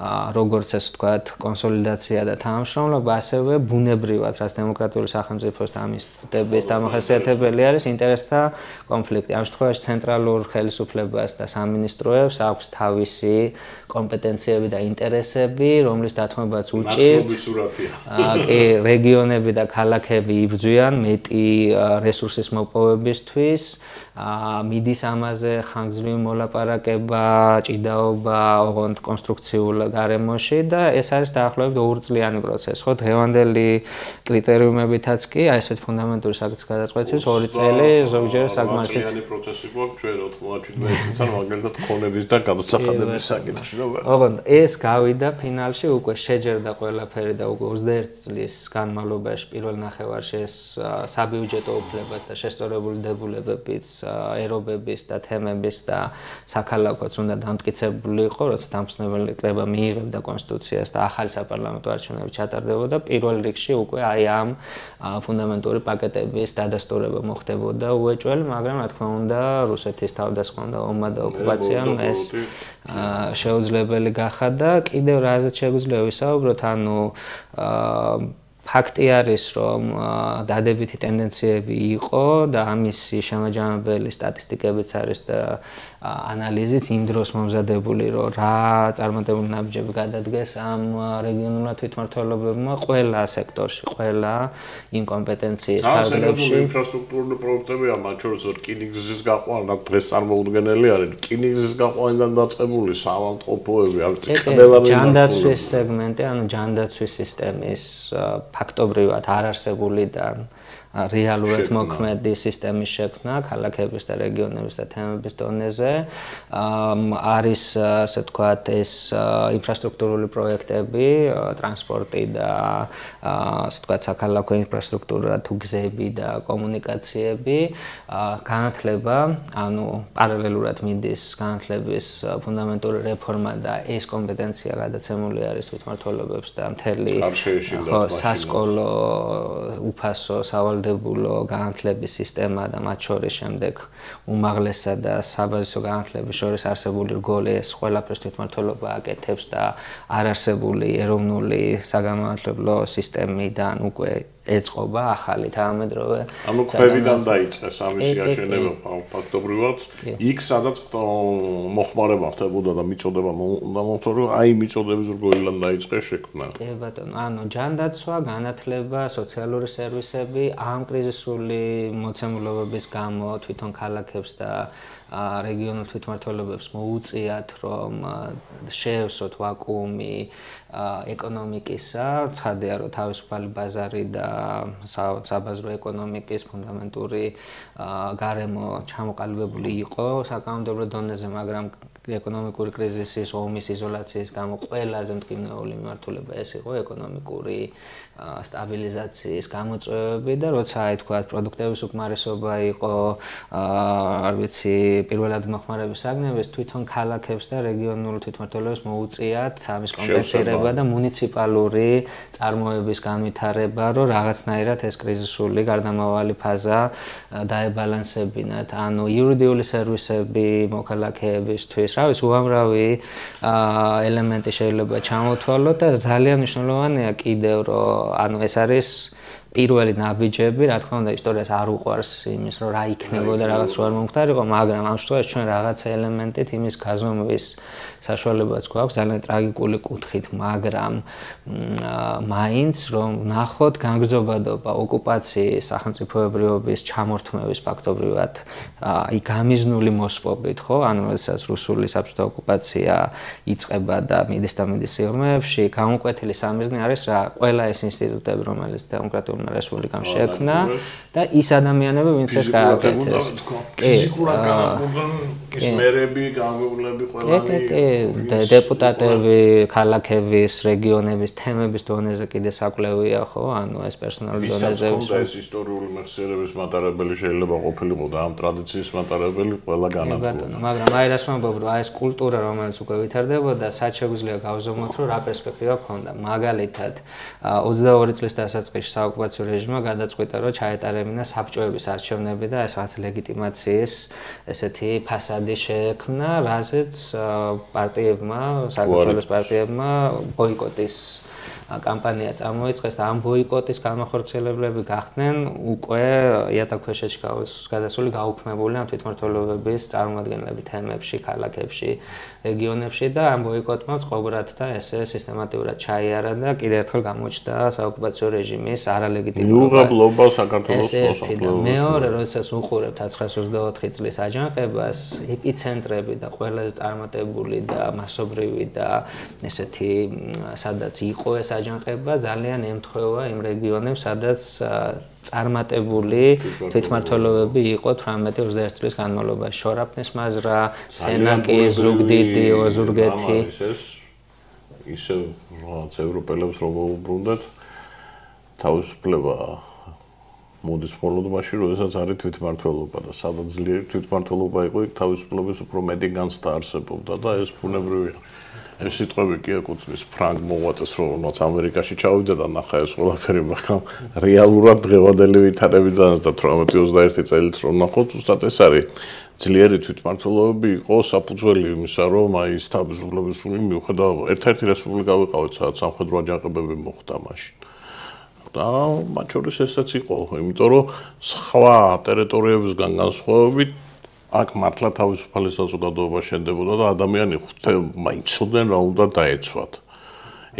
Speaker 1: როგორც ეს ვთქვათ, კონსოლიდაცია და თანამშრომლობა, ასევე ბუნებრივად, რაც დემოკრატიული სახელმწიფოს და ამ ინსტიტუტების დამახასიათებელი არის ინტერესთა კონფლიქტი. ამ შემთხვევაში ცენტრალურ ხელისუფლებას და სამინისტროებს აქვს თავისი კომპეტენციები და ინტერესები, რომლის დათმობაც უჭირთ. კი, რეგიონები და ქალაქები იბრძვიან მეტი რესურსის მოპოვებისთვის, მიდის ამაზე ხანგრძლივი მოლაპარაკება, ჭიდაობა, ოღონდ კონსტრუქციულ გარემოში და ეს არის დაახლოებით 2 წლიანი პროცესი, ხო? დღევანდელი კრიტერიუმებითაც კი აი ესეთ ფუნდამენტური საკითხის გადაწყვეტისთვის 2 წელი ზოგჯერ საკმარისი
Speaker 2: პროცესი გვაქვს ჩვენ 97 წელს მაგალითად ქონების და გადასახადების საკითხში რა.
Speaker 1: ოღონდ ეს გავიდა ფინალში უკვე შეჯერდა ყველაფერი და უკვე 21 წლის განმავლობაში პირველ ნახევარში ეს საბიუჯეტო უფლებას და შესწორებული დებულებებიც ერობების და თემების და საქალაქოც უნდა დამტკიცებული იყო, როცა დამფუძნებელი კრება მიიღებდა კონსტიტუციას და ახალი საპარლამენტო არჩევნები ჩატარდებოდა, პირველ რიგში უკვე აი ამ ფუნდამენტური პაკეტების დადასტურება მოხდებოდა უეჭველი, მაგრამ რა თქმა უნდა, რუსეთის თავდასხმამ და ომმა და ოკუპაციამ ეს შეუძლებელი გახადა. კიდევ რაზეც შეგვიძლია ვისაუბროთ, ანუ ფაქტი არის, რომ დადებითი ტენდენციები იყო და ამისი შემაჯამებელი სტატისტიკებიც არის და ანალიზიც იმ დროს მომზადებული, რომ რა წარმატებული ნაბიჯები გადადგეს ამ რეგიონულმა თვითმმართველობებმა ყველა სექტორში, ყველა იმ კომპეტენციის ფარგლებში.
Speaker 2: ინფრასტრუქტურული პროექტებია, მათ შორის რკინიგზის გაყვანა დღეს წარმოუდგენელი არის. რკინიგზის გაყვანიდან დაწყებული საავადმყოფოები,
Speaker 1: ჯანდაცვის სეგმენტი, ანუ ჯანდაცვის სისტემის ფაქტობრივად არ არსებულიდან რეალურად მოქმედი სისტემის შექმნა ქალაქების და რეგიონების და თემების დონეზე არის ასე ვთქვათ ეს ინფრასტრუქტურული პროექტები, ტრანსპორტი და ასე ვთქვათ საქალაქო ინფრასტრუქტურა თუ გზები და კომუნიკაციები, განათლება, ანუ პარალელურად მიდის განათლების ფუნდამენტური რეფორმა და ეს კომპეტენცია გადაცემული არის თვითმმართველობებს და მთელი სასკოლო უფასო სავალდებულო განათლების სისტემა და მათ შორის შემდეგ უმაღლესსა და საბაზისო განათლების შორის არსებული რგოლი ეს ყველაფერს თვითმმართველობა აკეთებს და არარსებული ეროვნული საგანმანათლებლო სისტემიდან უკვე ეწყობა ახალი თანამედროვე.
Speaker 2: ანუ ქვევიდან დაიწყეს ამისი აშენება ფაქტობრივად. იქ სადაც მოხმარება ხდებოდა და მიწოდება უნდა მომთხოვრო, აი მიწოდების რგოლიდან დაიწყეს შექმნა.
Speaker 1: კი ბატონო, ანუ ჯანდაცვა, განათლება, სოციალური სერვისები ამ კრიზისული მოცემულობების გამო თვითონ ქალაქებს და რეგიონულ თვითმმართველობებს მოუწიათ, რომ შეევსოთ ვაკუუმი ეკონომიკისა, ცხადია, რომ თავისუფალი ბაზარი და საბაზრო ეკონომიკის ფუნდამენტური გარემო ჩამოყალიბებული იყო საკანონმდებლო დონეზე, მაგრამ ეკონომიკური კრიზისის, ომის, იზოლაციის გამო ყველაზე მტკივნეული მიმართულება ეს იყო ეკონომიკური სტაბილიზაციის გამოწვევები და როცა აი თქვა პროდუქტების უკმარისობა იყო, არ ვიცი, პირველად მოხმარების საგნების თვითონ ქალაქებს და რეგიონულ თვითმმართველობებს მოუწიათ ამის კომპენსირება და მუნიციპალური წარმოების განვითარება, რომ რაღაცნაირად ეს კრიზისული გარდამავალი ფაზა დაებალანსებინათ. ანუ იურიდიული სერვისები მოქალაქეებისთვის, რა ვიცი, უამრავი ელემენტი შეიძლება ჩამოთვალოთ და ძალიან მნიშვნელოვანია კიდევ, რომ ანუ ეს არის პირველი ნაბიჯები, რა თქმა უნდა, ისტორიას არ უყვარს იმის, რომ რა იქნებოდა, რაღაც რო არ მომხდარიყო, მაგრამ ამ შემთხვევაში ჩვენ რაღაცა ელემენტით იმის გაზომვის საშუალებაც გვაქვს, ძალიან ტრაგიკული კუთხით, მაგრამ მაინც რომ ნახოთ განგრძობადობა ოკუპაციის, სახელმწიფოებრიობის ჩამორთმევის ფაქტობრივად აი გამიზნული მოსპობით, ხო? ანუ როდესაც რუსული საბჭოთა ოკუპაცია იწყება და მიდის და მიდის სიღრმეებში, გამოკვეთილი სამიზნე არის რა, ყველა ეს ინსტიტუტები, რომელიც დემოკრატიულ რესპუბლიკამ შექმნა და ის ადამიანები, ვინც ეს გააკეთეს.
Speaker 2: ფიზიკურად განადგურდნენ ის მერები, გამგებლები ყველანი
Speaker 1: დეპუტატები, ქალაქების, რეგიონების, თემების დონეზე კიდე საკვლევია, ხო? ანუ ეს პერსონალური დონეზე.
Speaker 2: ეს ისტორიული მეხსიერების მატარებელი შეიძლება ყოფილიყო და ამ ტრადიციის მატარებელი ყველა განადგურდა.
Speaker 1: მაგრამ აი რას ვამბობ, რომ აი ეს კულტურა, რომელიც უკვე ვითარდებოდა, სად შეგვიძლია გავზომოთ, რომ რა პერსპექტივა ჰქონდა. მაგალითად, 22 წლის დასაწყისში საოკუპაციო რეჟიმმა გადაწყვიტა, რომ ჩაეტარებინა საბჭოების არჩევნები და ეს რაღაც ლეგიტიმაციის ესეთი ფასადი შეექმნა, რაზეც პარტიებმა, საქართველოს პარტიებმა ბოიკოტის კამპანია წამოიწყეს და ამ ბოიკოტის განმახორციელებლები გახდნენ უკვე იატაკქვეშეთში გადასული გაუქმებული ამ თვითმმართველობების წარმომადგენლები თემებში, ქალაქებში, რეგიონებში და ამ ბოიკოტმა წყობრად და ესე სისტემატურად ჩაიარა და კიდევ ერთხელ გამოჩნდა საოკუპაციო რეჟიმის არალეგიტიმურობა.
Speaker 2: მიუღებლობა საქართველოს
Speaker 1: მოსახლეობისგან. მეორე, როდესაც უყურებთ 1924 წლის აჯანყებას, ეპიცენტრები და ყველაზე წარმატებული და მასობრივი და ესეთი სადაც იყო ეს აჯანყება, ძალიან ემთხვევა იმ რეგიონებს, სადაც წარმატებული თვითმმართველობები იყო 18-21 წლის განმავლობაში. შორაპნის მაზრა, სენაკი, ზუგდიდი, ოზურგეთი.
Speaker 2: ისე რაღაც ევროპელებს რომ უბრუნდათ თავისუფლება მოდის მხოლოდ მაშინ, როდესაც არის თვითმმართველობა და სადაც ძლიერი თვითმმართველობა იყო, იქ თავისუფლების უფრო მეტი განცდა არსებობდა და ეს ბუნებრივია. ეს სიტყვები კი ეკუთვნის ფრანგ მოღვაწეს, რომელიც ამერიკაში ჩავიდა და ნახა ეს ყველაფერი, მაგრამ რეალურად დღევანდელი ვითარებიდან და 18-21 წელს რომ ნახოთ, უბრალოდ ეს არის ძლიერი თვითმმართველობები იყო საფუძველი იმისა, რომ აი ეს თავისუფლების მიუხედავად ერთ-ერთი რესპუბლიკა ვიყავით, სადაც სამხედრო აჯანყებები მოხდა მაშინ. და მათ შორის ესაც იყო, იმიტომ რომ სხვა ტერიტორიებისგან განსხვავებით აქ მართლა თავისუფალი საზოგადოება შენდებოდა და ადამიანი იცოდნენ რა უნდა დაეცვათ.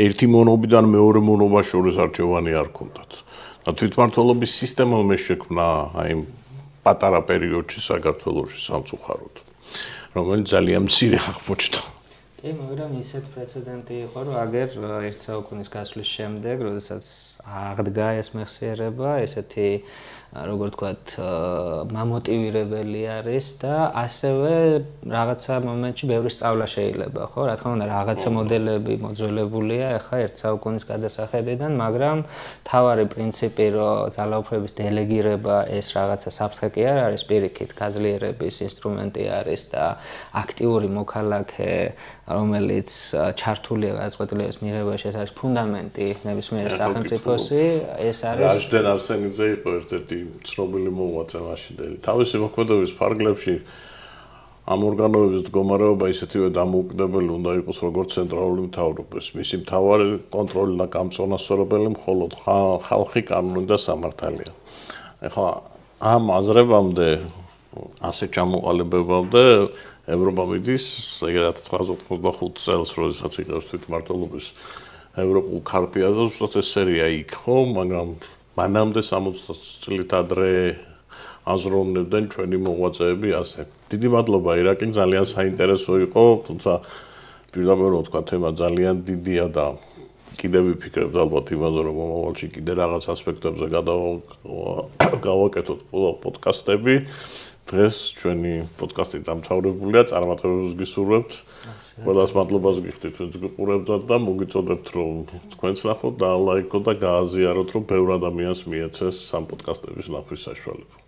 Speaker 2: ერთი მონობიდან მეორე მონობას შორის არჩევანი არ ქონდათ. და თვითმმართველობის სისტემა მე შექმნა აი პატარა პერიოდში საქართველოში სამწუხაროდ, რომელიც ძალიან მცირე აღმოჩნდა.
Speaker 1: კი, მაგრამ ისეთ პრეცედენტი იყო, რომ აგერ ერთ საუკუნის გასვლის შემდეგ, როდესაც აღდგა ეს მეხსიერება, ესეთი როგორ ვთქვათ, მამოტივირებელი არის და ასევე რაღაცა მომენტში ბევრი სწავლა შეიძლება, ხო? რა თქმა უნდა, რაღაცა მოდელები მოძველებულია ახლა ერთ საუკუნის გადასახედიდან, მაგრამ თავარი პრინციპი, რომ ძალაუფლების დელეგირება ეს რაღაცა საფრთხე კი არ არის, პირიქით, გაძლიერების ინსტრუმენტი არის და აქტიური მოქალაქე, რომელიც ჩართულია გადაწყვეტილების მიღებაში, ეს არის ფუნდამენტი ნებისმიერი სახელმწიფოსი, ეს არის
Speaker 2: რაჟდენ არსენიძე იყო ერთ-ერთი ცნობილი მოღვაწე მაშინდელი. თავისი მოქმედების ფარგლებში ამ ორგანოების მდგომარეობა ისეთივე დამოუკიდებელი უნდა იყოს, როგორც ცენტრალური მთავრობის. მისი მთავარი კონტროლი და გამწონასწორებელი მხოლოდ ხალხი, კანონი და სამართალია. ეხლა ამ აზრებამდე, ასე ჩამოყალიბებამდე ევროპა მიდის, ეგრე 1995 წელს, როდესაც იღებს თვითმმართველობის ევროპულ ქარტიაზე, უბრალოდ ეს სერია იქ ხო, მაგრამ მანამდე 60 წლით ადრე აზროვნებდნენ ჩვენი მოღვაწეები ასე. დიდი მადლობა ირაკი, ძალიან საინტერესო იყო, თუმცა პირდაპირ რომ ვთქვა, თემა ძალიან დიდია და კიდევ ვიფიქრებთ ალბათ იმაზე, რომ მომავალში კიდე რაღაც ასპექტებზე გავაკეთოთ პოდკასტები. დღეს ჩვენი პოდკასტი დამთავრებულია, წარმატებებს გისურვებთ. ყველას მადლობას გიხდით, ვინც გიყურებდათ და მოგიწოდებთ, რომ თქვენც ნახოთ და ლაიქოთ და გააზიაროთ, რომ ბევრ ადამიანს მიეცეს ამ პოდკასტების ნახვის საშუალება.